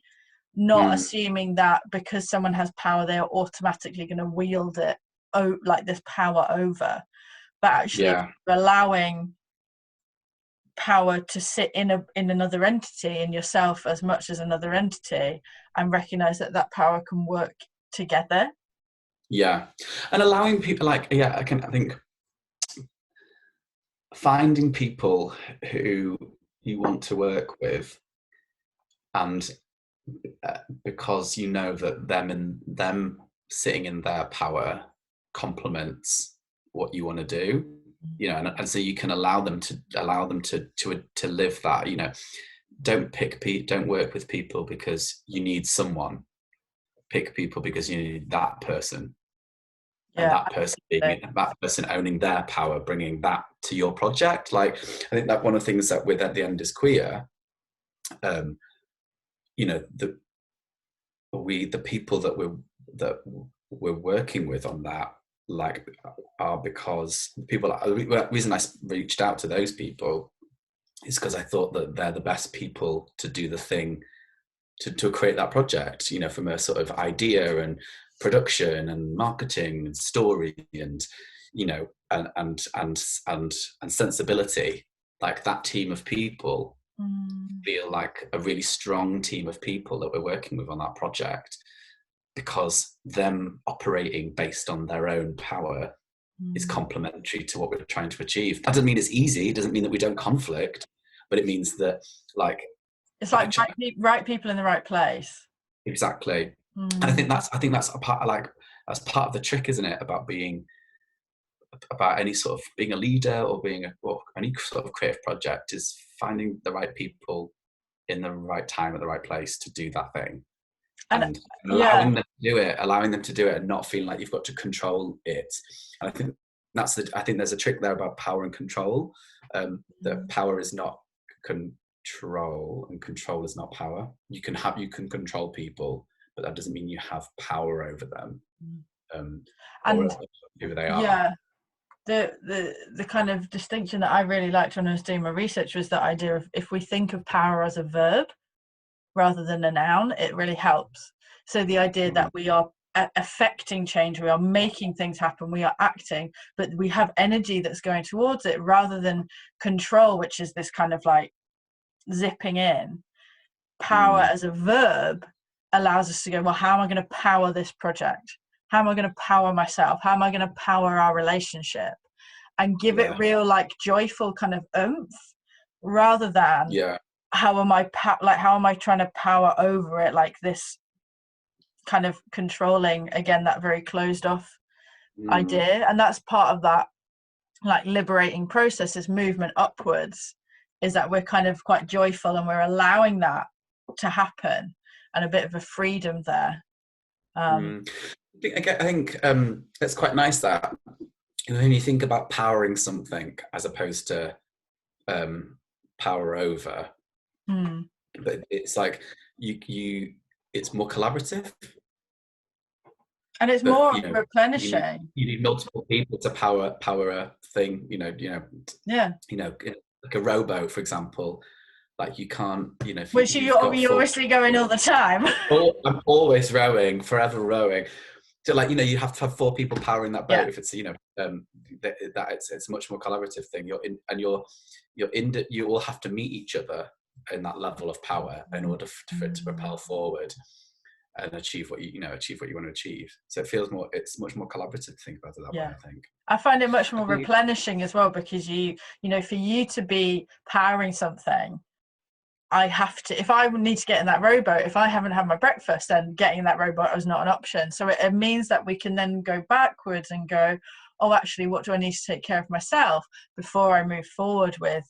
not assuming that because someone has power they are automatically going to wield it, like this power over, but actually allowing power to sit in another entity, in yourself as much as another entity, and recognize that power can work together. And allowing people, I think finding people who you want to work with, and because you know that them sitting in their power complements what you want to do, you know, and so you can allow them to live that, you know. Don't work with people because you need someone. Pick people because you need that person, and that person owning their power, bringing that to your project. Like, I think that one of the things that with At the End is Queer, you know, the people that we're working with on that, like, are because people. The reason I reached out to those people is because I thought that they're the best people to do the thing, to create that project, you know, from a sort of idea and production and marketing and story and, you know, and sensibility. Like, that team of people feel like a really strong team of people that we're working with on that project, because them operating based on their own power is complementary to what we're trying to achieve. That doesn't mean it's easy. It doesn't mean that we don't conflict, but it means that, like, it's like right people in the right place. Exactly. And I think that's a part of, like, that's part of the trick, isn't it, about any sort of being a leader or any sort of creative project, is finding the right people in the right time at the right place to do that thing, and allowing them to do it and not feeling like you've got to control it. And I think I think there's a trick there about power and control, that power is not control and control is not power. You can control people, but that doesn't mean you have power over them, and who they are. The kind of distinction that I really liked when I was doing my research was that idea of, if we think of power as a verb rather than a noun, it really helps. So the idea that we are affecting change, we are making things happen, we are acting, but we have energy that's going towards it, rather than control, which is this kind of like zipping in. Power as a verb allows us to go, well, how am I going to power this project? How am I going to power myself? How am I going to power our relationship? And give it real, like, joyful kind of oomph, rather than how am I trying to power over it, like this kind of controlling, again, that very closed off idea. And that's part of that, like, liberating process, is movement upwards, is that we're kind of quite joyful and we're allowing that to happen, and a bit of a freedom there. I think it's quite nice that, you know, when you think about powering something as opposed to power over, but it's like it's more collaborative, and it's more replenishing. You need multiple people to power a thing, you know, like a rowboat, for example. Like, you can't, you know, which you're obviously going all the time. I'm always rowing, forever rowing. So, like, you know, you have to have 4 people powering that boat. If it's, you know, that it's a much more collaborative thing. You all have to meet each other in that level of power in order for it to propel forward and achieve what you want to achieve. So it's much more collaborative to think about it that way, I think. I find it much more replenishing as well, because you know, for you to be powering something, I have to, if I need to get in that rowboat, if I haven't had my breakfast, then getting in that rowboat is not an option. So it means that we can then go backwards and go, oh, actually, what do I need to take care of myself before I move forward with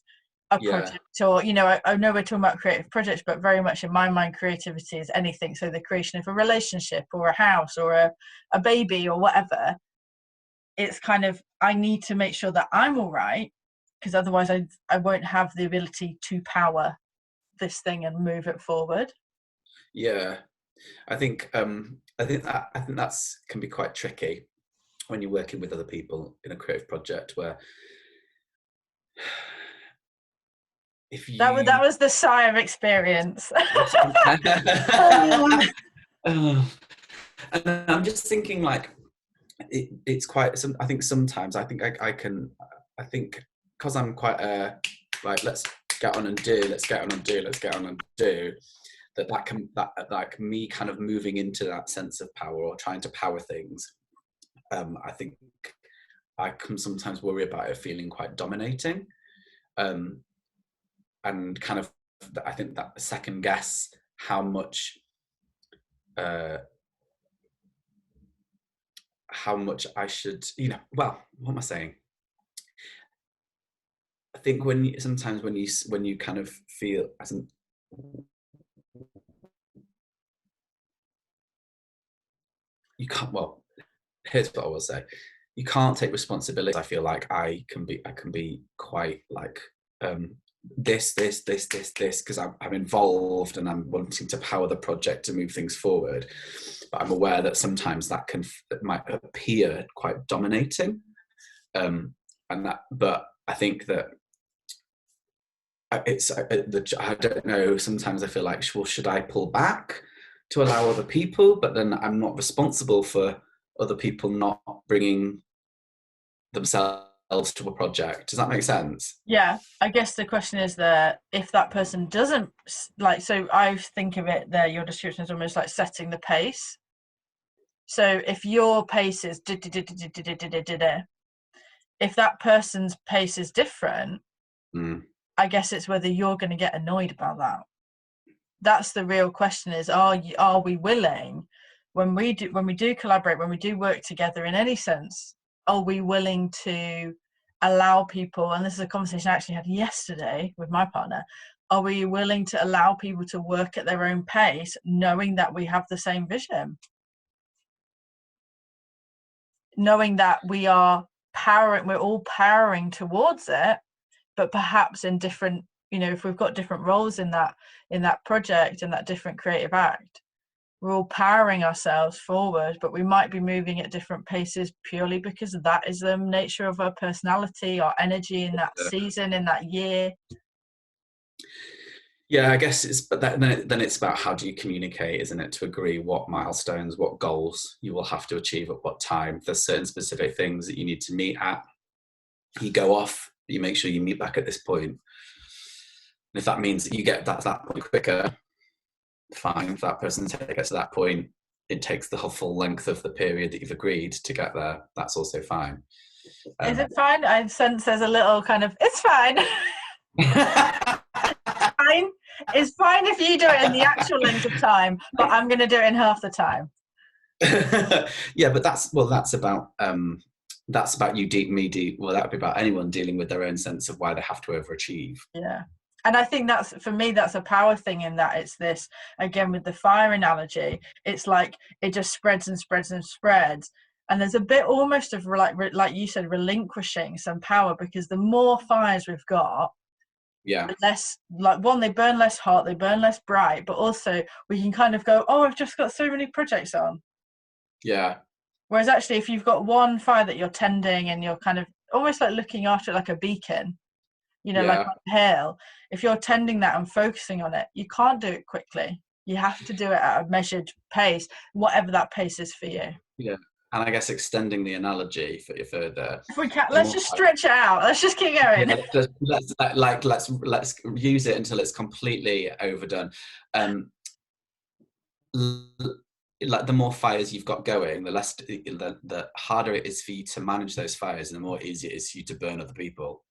a project? Or, you know, I know we're talking about creative projects, but very much in my mind, creativity is anything. So the creation of a relationship or a house or a baby or whatever. It's kind of, I need to make sure that I'm all right, because otherwise I won't have the ability to power this thing and move it forward. I think that's can be quite tricky when you're working with other people in a creative project, where if you that was the sigh of experience. And I'm just thinking, like, it's quite I think sometimes I think because I'm quite like, let's get on and do, that like me kind of moving into that sense of power or trying to power things, I think I can sometimes worry about it feeling quite dominating, and kind of, I think that second guess how much how much I should, well, what am I saying? I think sometimes when you kind of feel as you can't, well, here's what I will say. You can't take responsibility. I feel like I can be quite like, this, because I'm involved and I'm wanting to power the project to move things forward. But I'm aware that sometimes that might appear quite dominating. But I think that I don't know. Sometimes I feel like, well, should I pull back to allow other people? But then I'm not responsible for other people not bringing themselves to a project. Does that make sense? Yeah, I guess the question is that if that person doesn't like, so I think of it there, your description is almost like setting the pace. So if your pace is if that person's pace is different, I guess it's whether you're going to get annoyed about that. That's the real question: is are we willing, when we do collaborate, when we do work together in any sense, are we willing to allow people, and this is a conversation I actually had yesterday with my partner, are we willing to allow people to work at their own pace, knowing that we have the same vision, knowing that we're all powering towards it, but perhaps in different, if we've got different roles in that project and that different creative act, we're all powering ourselves forward, but we might be moving at different paces purely because that is the nature of our personality, our energy in that season, in that year. Yeah, I guess then it's about how do you communicate, isn't it? To agree what milestones, what goals you will have to achieve at what time. There's certain specific things that you need to meet at. You go off, you make sure you meet back at this point. And if that means that you get that point quicker, fine. If that person gets to that point, it takes the whole full length of the period that you've agreed to get there. That's also fine. Is it fine? I sense there's a little kind of, it's fine. Fine. It's fine if you do it in the actual length of time, but I'm going to do it in half the time. Yeah, but that's about you, well, that would be about anyone dealing with their own sense of why they have to overachieve. Yeah. And I think that's, for me, that's a power thing, in that it's this, again, with the fire analogy, it's like it just spreads and spreads and spreads. And there's a bit almost of like you said, relinquishing some power, because the more fires we've got, yeah, the less, like, one, they burn less hot, they burn less bright, but also we can kind of go, oh, I've just got so many projects on. Yeah. Whereas actually, if you've got one fire that you're tending and you're kind of almost like looking after it like a beacon, like on a hill, if you're tending that and focusing on it, you can't do it quickly. You have to do it at a measured pace, whatever that pace is for you. Yeah. And I guess extending the analogy further, if we can, let's just stretch it out. Let's just keep going. Yeah, let's use it until it's completely overdone. Like, the more fires you've got going, the harder it is for you to manage those fires, and the more easy it is for you to burn other people.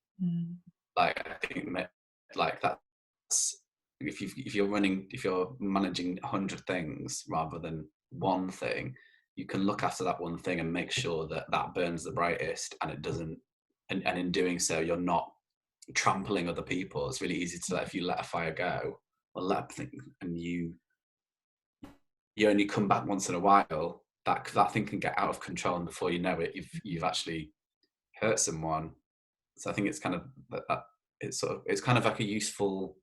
Like, I think, like, that's if you're managing 100 things rather than one thing, you can look after that one thing and make sure that burns the brightest, and it doesn't, and in doing so, you're not trampling other people. It's really easy to if you let a fire go, or and you only come back once in a while, that thing can get out of control, and before you know it, you've actually hurt someone. So I think it's kind of it's kind of like a useful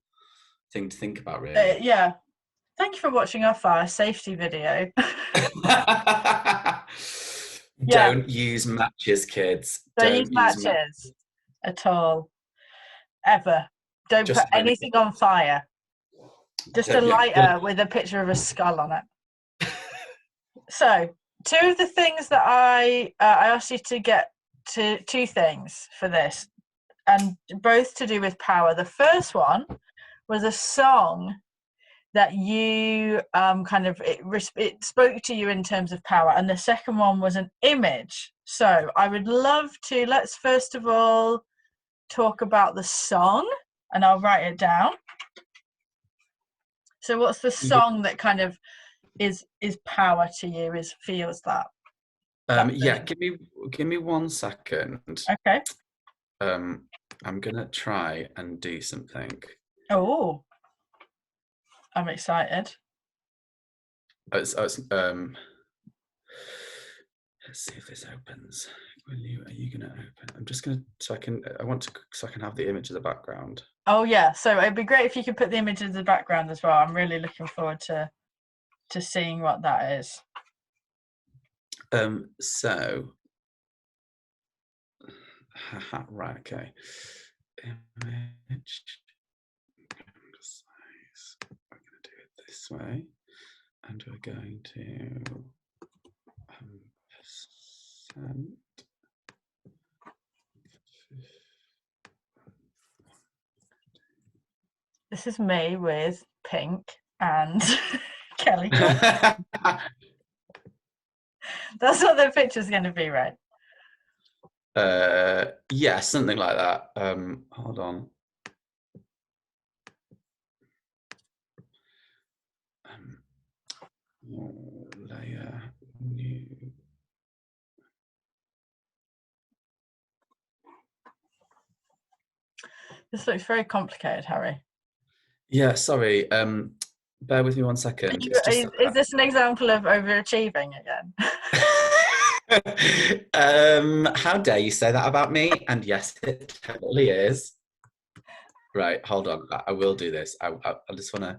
thing to think about, really. Yeah. Thank you for watching our fire safety video. Don't use matches, kids. Don't use matches at all. Ever. Don't put anything on fire. Just a lighter with a picture of a skull on it. So, two of the things that I asked you to get to, two things for this, and both to do with power. The first one was a song that you it spoke to you in terms of power, and the second one was an image. So I would love to, let's first of all talk about the song, and I'll write it down. So what's the song that kind of is power to you, feels that? Yeah, give me 1 second. Okay. I'm gonna try and do something. Oh, I'm excited. Let's see if this opens. Are you gonna open? I'm just gonna so I can have the image of the background. Oh yeah, so it'd be great if you could put the image of the background as well. I'm really looking forward to seeing what that is. So right, okay. Image size. We're gonna do it this way, and we're going to percent. This is me with pink and Kelly. That's what the picture's going to be, right? Yeah, something like that. Hold on. Layer new. This looks very complicated, Harry. Yeah, sorry. Bear with me 1 second. Is this an example of overachieving again? How dare you say that about me? And yes, it totally is. Right, hold on. I will do this. I just want to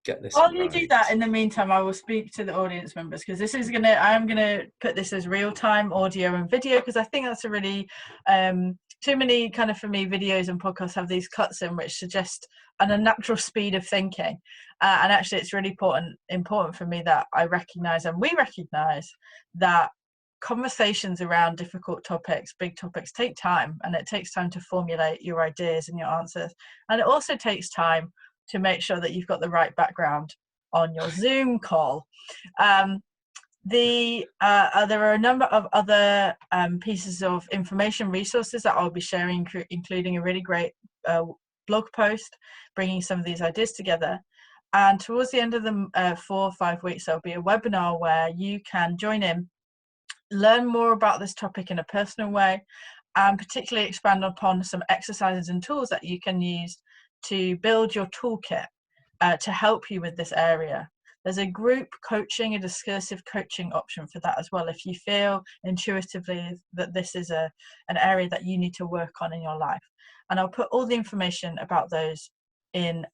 get this. While you do that, in the meantime, I will speak to the audience members, because this is I'm gonna put this as real-time audio and video, because I think that's a really too many kind of, for me, videos and podcasts have these cuts in which suggest an unnatural speed of thinking, and actually it's really important for me that I recognize, and we recognize, that conversations around difficult topics, big topics, take time, and it takes time to formulate your ideas and your answers, and it also takes time to make sure that you've got the right background on your Zoom call. There are a number of other pieces of information, resources that I'll be sharing, including a really great blog post bringing some of these ideas together. And towards the end of the 4 or 5 weeks, there'll be a webinar where you can join in, learn more about this topic in a personal way, and particularly expand upon some exercises and tools that you can use to build your toolkit to help you with this area. There's a group coaching, a discursive coaching option for that as well, if you feel intuitively that this is an area that you need to work on in your life. And I'll put all the information about those in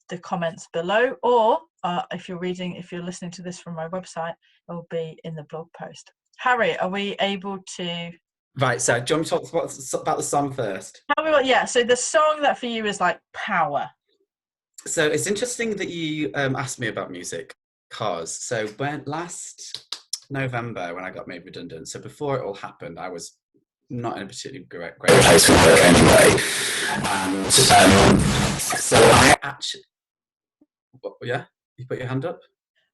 the comments below, or if you're listening to this from my website, it will be in the blog post. Harry, are we able to... Right, so do you want me to talk about the song first? Yeah, so the song that for you is like power. So it's interesting that you asked me about music, because when last November, when I got made redundant, so before it all happened, I was not in a particularly great place for work anyway. And so I actually... Yeah? You put your hand up?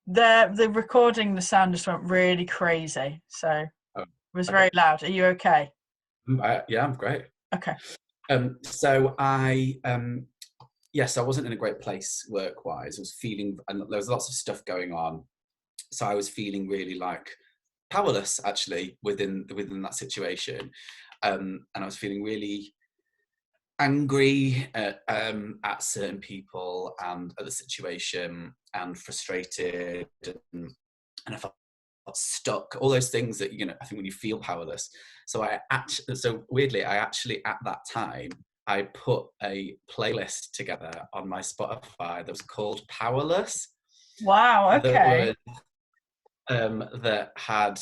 The recording, the sound just went really crazy, so it was very loud. Are you okay? Yeah, I'm great. Okay. So I wasn't in a great place work-wise. I was feeling, and there was lots of stuff going on, so I was feeling really like powerless actually within that situation, and I was feeling really angry at certain people and at the situation, and frustrated, and I felt stuck, all those things that, you know, I think when you feel powerless. So weirdly, I actually at that time I put a playlist together on my Spotify that was called Powerless. Wow, okay. That had,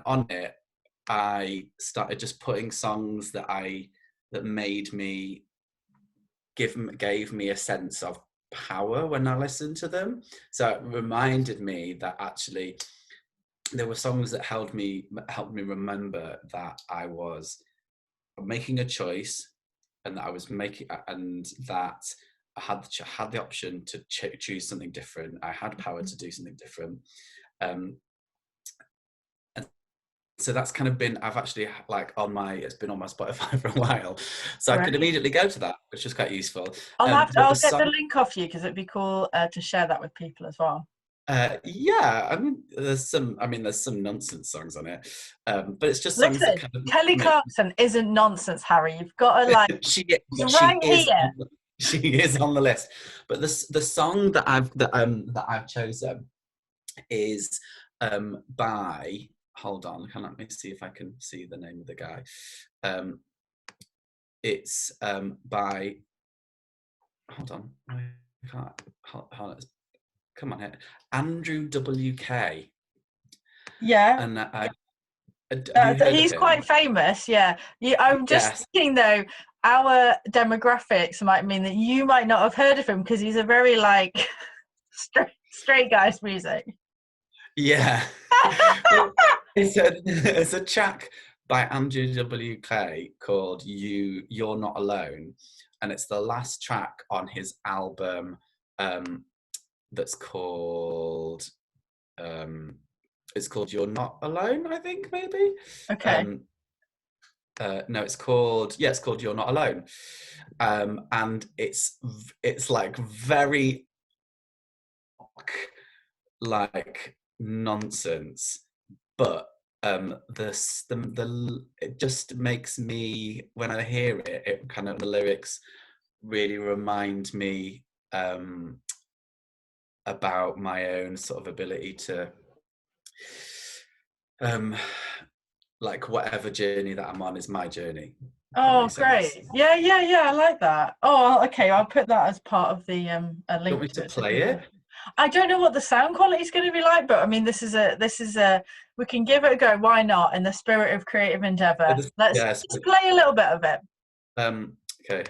on it I started just putting songs that made me, gave me a sense of power when I listened to them. So it reminded me that actually there were songs that helped me remember that I was making a choice, and that I was making, and that I had the option to choose something different. I had power to do something different. And so that's kind of been, I've actually it's been on my Spotify for a while, so I could immediately go to that, which is quite useful. I'll get the link off you, because it'd be cool to share that with people as well. Yeah, I mean, there's some nonsense songs on it, but it's just songs that Listen, kind of Kelly make. Clarkson isn't nonsense, Harry. You've got to like, she it's she right is here. she is on the list. But the song that I've chosen is by, hold on, let me see if I can see the name of the guy. It's by, hold on, I can't, hold on, come on here, Andrew WK. Yeah. And have you heard of He's him? quite famous, yeah. I'm just Yes. thinking though, our demographics might mean that you might not have heard of him because he's a very like straight guy's music. Yeah. Well, it's a track by Andrew WK called You're Not Alone, and it's the last track on his album that's called it's called You're Not Alone, I think, maybe. Okay. No, it's called You're Not Alone. And it's like very like nonsense, but the it just makes me, when I hear it, it kind of, the lyrics really remind me about my own sort of ability to like whatever journey that I'm on is my journey. If that Oh, makes sense. great. Yeah, yeah, yeah. I like that. Oh, okay. I'll put that as part of the a Do you want link me to to it. So play it? I don't know what the sound quality is going to be like, but I mean, this is a we can give it a go. Why not? In the spirit of creative endeavor, let's Yes. just play a little bit of it. Okay.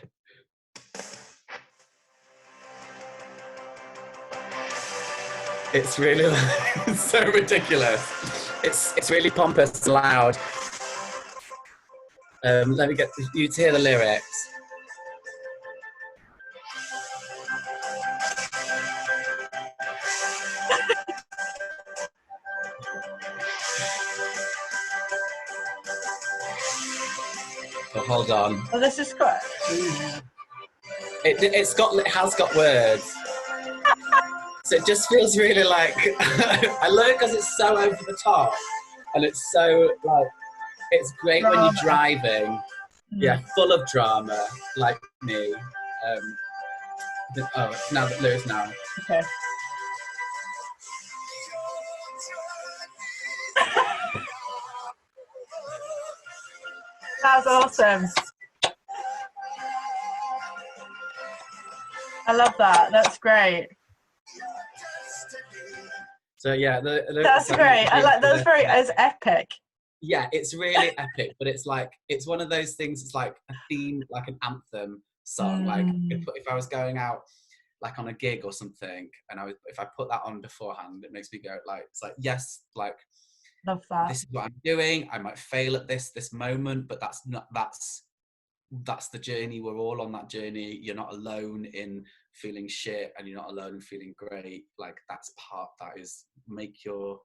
It's really it's so ridiculous. It's really pompous and loud. Let me get you to hear the lyrics. Oh, hold on. Oh, this is quite. It has got words. So it just feels really like I love it because it's so over the top, and it's so like, it's great when you're driving. Yeah, full of drama, like me. Now the lyrics now. Okay. That's awesome. I love that. That's great. So yeah, That's great. I like that's very as epic. Yeah, it's really epic, but it's like, it's one of those things. It's like a theme, like an anthem song. Like if I was going out like on a gig or something, and if I put that on beforehand, it makes me go like, it's like, yes, like, love that. This is what I'm doing. I might fail at this moment, but that's the journey. We're all on that journey. You're not alone in feeling shit, and you're not alone in feeling great. Like, that's part, that is, make your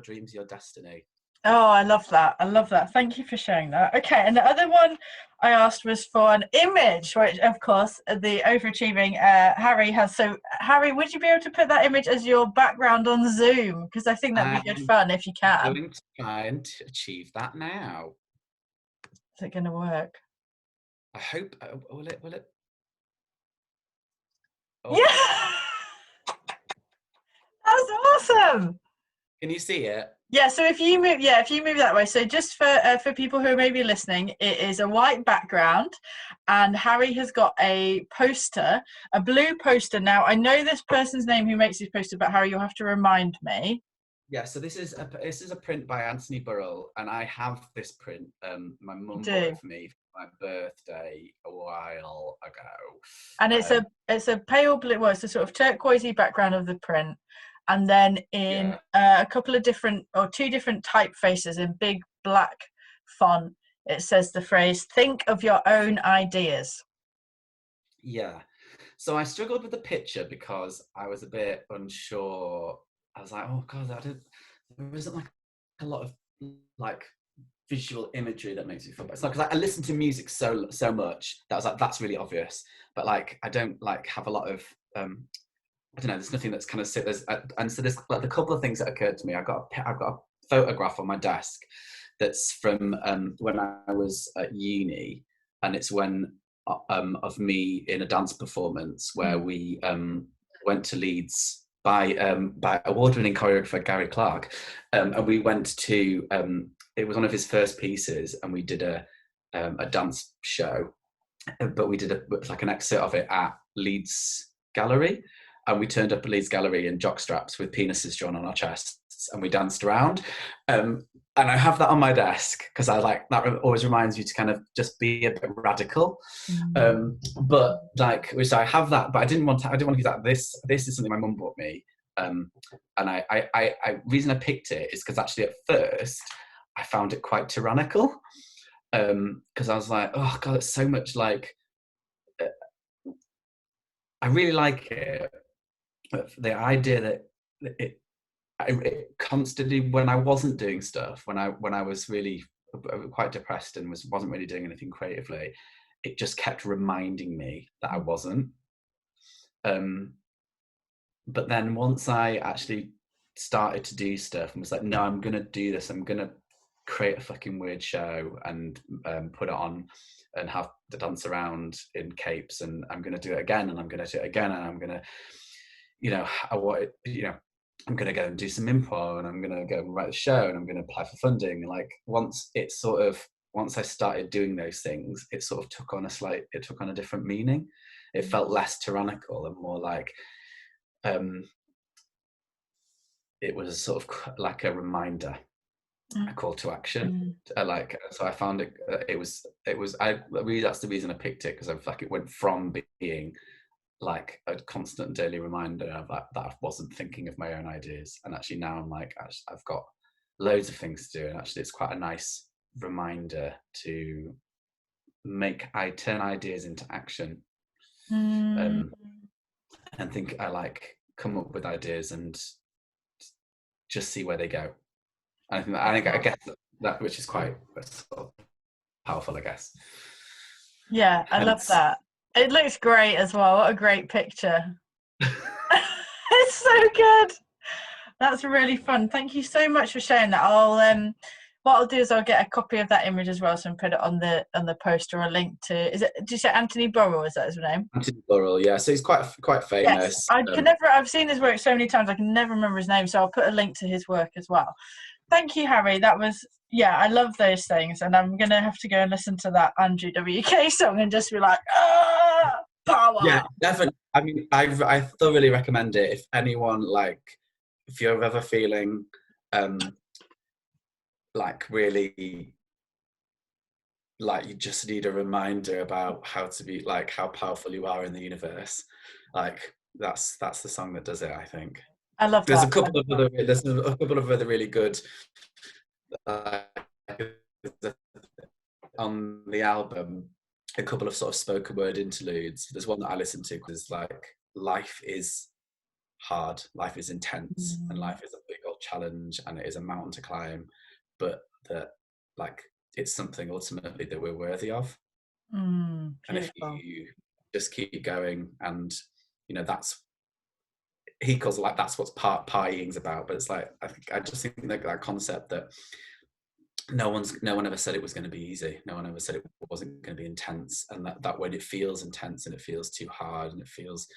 dreams your destiny. Oh, I love that. I love that. Thank you for sharing that. Okay, and the other one I asked was for an image, which of course the overachieving Harry has. So Harry, would you be able to put that image as your background on Zoom? Because I think that'd be good fun if you can. I'm going to try and achieve that now. Is it going to work? I hope. Will it? Oh. Yeah, that's awesome. Can you see it? Yeah, so if you move that way. So just for people who may be listening, it is a white background, and Harry has got a poster, a blue poster. Now I know this person's name who makes this poster, but Harry, you'll have to remind me. Yeah, so this is a print by Anthony Burrill, and I have this print. My mum bought it for me for my birthday a while ago. And it's a pale blue. Well, it's a sort of turquoisey background of the print, and then in a couple of different, or two different typefaces in big black font, it says the phrase "Think of your own ideas." Yeah. So I struggled with the picture because I was a bit unsure. I was like, oh god, there isn't like a lot of like visual imagery that makes me feel better. It's not because I listen to music so much that I was like, that's really obvious. But like, I don't like have a lot of I don't know, there's nothing that's kind of and so there's like a couple of things that occurred to me. I've got a photograph on my desk that's from when I was at uni, and it's when of me in a dance performance where we went to Leeds by award-winning choreographer Gary Clark, and we went to it was one of his first pieces, and we did a dance show, but we did like an excerpt of it at Leeds Gallery, and we turned up at Leeds Gallery in jockstraps with penises drawn on our chests, and we danced around. And I have that on my desk because I like that. Always reminds you to kind of just be a bit radical. But like, which I have that, but I didn't want to use that. This is something my mum bought me, and I reason I picked it is because actually at first I found it quite tyrannical, because I was like, oh god, it's so much like. I really like it, but the idea that it constantly, when I wasn't doing stuff, when I was really quite depressed and wasn't really doing anything creatively, it just kept reminding me that I wasn't. But then once I actually started to do stuff and was like, no, I'm gonna do this, I'm gonna create a fucking weird show and put it on and have to dance around in capes, and I'm gonna do it again, and I'm gonna do it again, and I'm gonna, I'm going to go and do some improv, and I'm going to go and write a show, and I'm going to apply for funding. And like once I started doing those things, it sort of took on a different meaning. It felt less tyrannical and more like it was sort of like a reminder, a call to action. So I found it was that's the reason I picked it, because I felt like it went from being like a constant daily reminder of that I wasn't thinking of my own ideas, and actually now I'm like, I've got loads of things to do, and actually it's quite a nice reminder to turn ideas into action, and think I like come up with ideas and just see where they go. And I guess that which is quite sort of powerful, I guess. Yeah, I love that. It looks great as well. What a great picture. It's so good. That's really fun. Thank you so much for sharing that. What I'll do is I'll get a copy of that image as well, so I can put it on the poster, or a link to. Did you say Anthony Burrill? Is that his name? Anthony Burrill, yeah. So he's quite famous. Yes. I've seen his work so many times, I can never remember his name. So I'll put a link to his work as well. Thank you, Harry. That was, I love those things, and I'm gonna have to go and listen to that Andrew WK song and just be like, power. Yeah, definitely. I mean, I thoroughly recommend it. If anyone, like, if you're ever feeling like really like you just need a reminder about how to be, like, how powerful you are in the universe, like that's the song that does it, I think. I love there's that. a couple of other really good on the album, a couple of sort of spoken word interludes. There's one that I listen to because, like, life is hard, life is intense, and life is a big old challenge, and it is a mountain to climb, but that, like, it's something ultimately that we're worthy of. And if you just keep going, and that's, he calls it, like, that's what partying's about. But it's like, I just think that concept that no one ever said it was going to be easy. No one ever said it wasn't going to be intense, and that when it feels intense and it feels too hard and it feels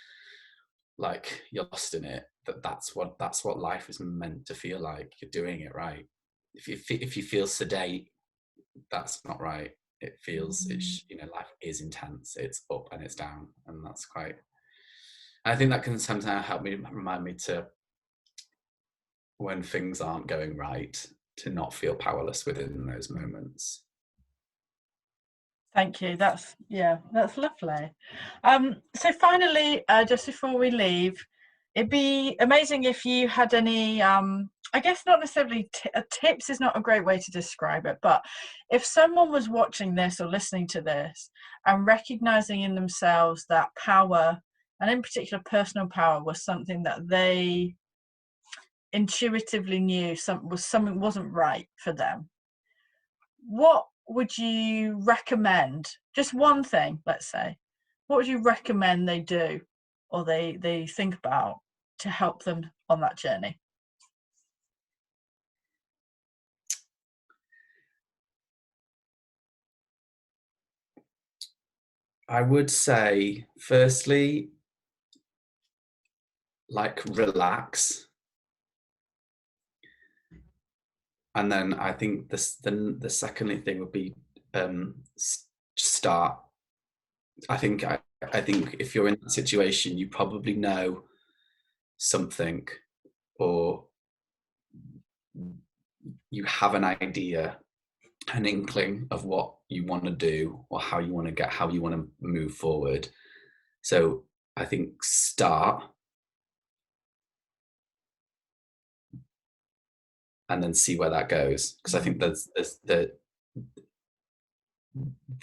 like you're lost in it, that's what life is meant to feel like. You're doing it right. If you feel sedate, that's not right. It feels life is intense. It's up and it's down, and that's quite. I think that can sometimes remind me to, when things aren't going right, to not feel powerless within those moments. Thank you. That's lovely. So finally, just before we leave, it'd be amazing if you had any, I guess not necessarily tips is not a great way to describe it, but if someone was watching this or listening to this and recognizing in themselves that power, and in particular personal power, was something that they intuitively knew something wasn't right for them, what would you recommend? Just one thing, let's say. What would you recommend they do, or they think about to help them on that journey? I would say, firstly, like, relax. And then I think the second thing would be start. I think if you're in that situation, you probably know something, or you have an idea, an inkling of what you want to do, or how you want to move forward. So I think start, and then see where that goes, because I think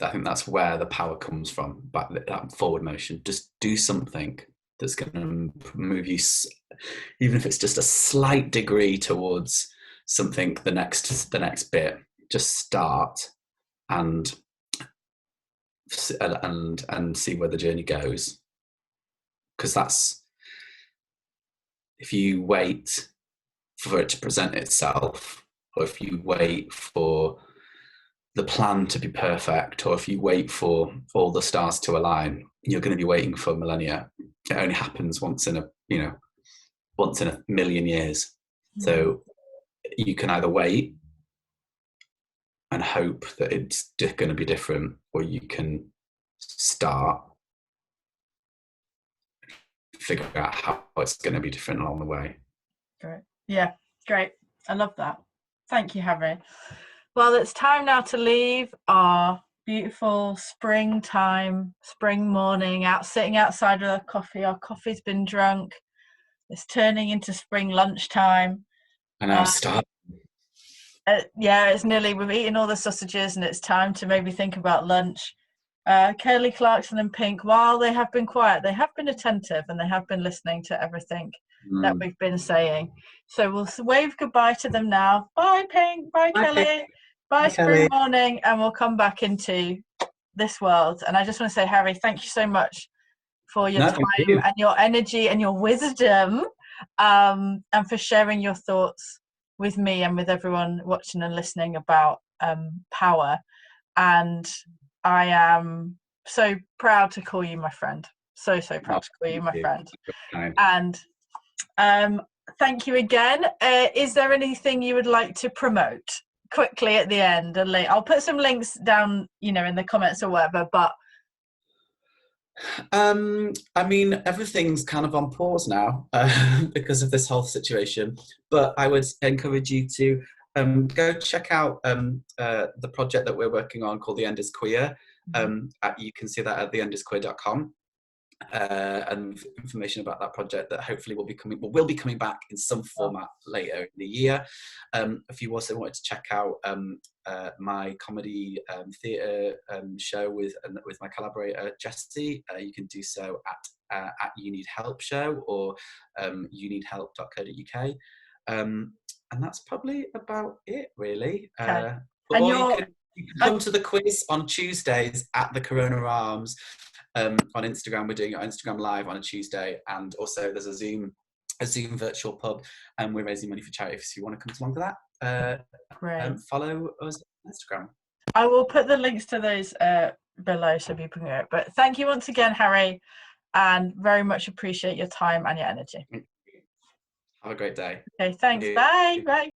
I think that's where the power comes from. But that forward motion, just do something that's going to move you, even if it's just a slight degree towards something. The next bit, just start and see where the journey goes. Because that's, if you wait for it to present itself, or if you wait for the plan to be perfect, or if you wait for all the stars to align, you're going to be waiting for millennia. It only happens once in a million years. So you can either wait and hope that it's going to be different, or you can start, figure out how it's going to be different along the way. Great. Yeah, great. I love that. Thank you, Harry. Well, it's time now to leave our beautiful spring morning, sitting outside with our coffee. Our coffee's been drunk. It's turning into spring lunchtime. And now start. Yeah, it's nearly, we've eaten all the sausages and it's time to maybe think about lunch. Curly Clarkson and Pink, while they have been quiet, they have been attentive and they have been listening to everything that we've been saying. So we'll wave goodbye to them now. Bye, Pink. Bye, Kelly. Bye, spring morning. And we'll come back into this world. And I just want to say, Harry, thank you so much for your time and your energy and your wisdom, and for sharing your thoughts with me and with everyone watching and listening about power. And I am so proud to call you my friend. So proud to call you my friend. And thank you again. Is there anything you would like to promote quickly at the end? I'll put some links down, in the comments or whatever, but I mean, everything's kind of on pause now because of this whole situation, but I would encourage you to go check out the project that we're working on called The End is Queer. You can see that at theendisqueer.com. And information about that project that hopefully will be coming back in some format later in the year. If you also wanted to check out my comedy theatre show with my collaborator Jessie, you can do so at You Need Help Show or youneedhelp.co.uk. And that's probably about it, really. Okay. You can come to the quiz on Tuesdays at the Corona Arms. On Instagram, we're doing it on Instagram Live on a Tuesday, and also there's a Zoom virtual pub, and we're raising money for charity. So if you want to come along to that, follow us on Instagram. I will put the links to those below so people can go. But thank you once again, Harry, and very much appreciate your time and your energy. Have a great day. Okay, thanks. Bye. Bye.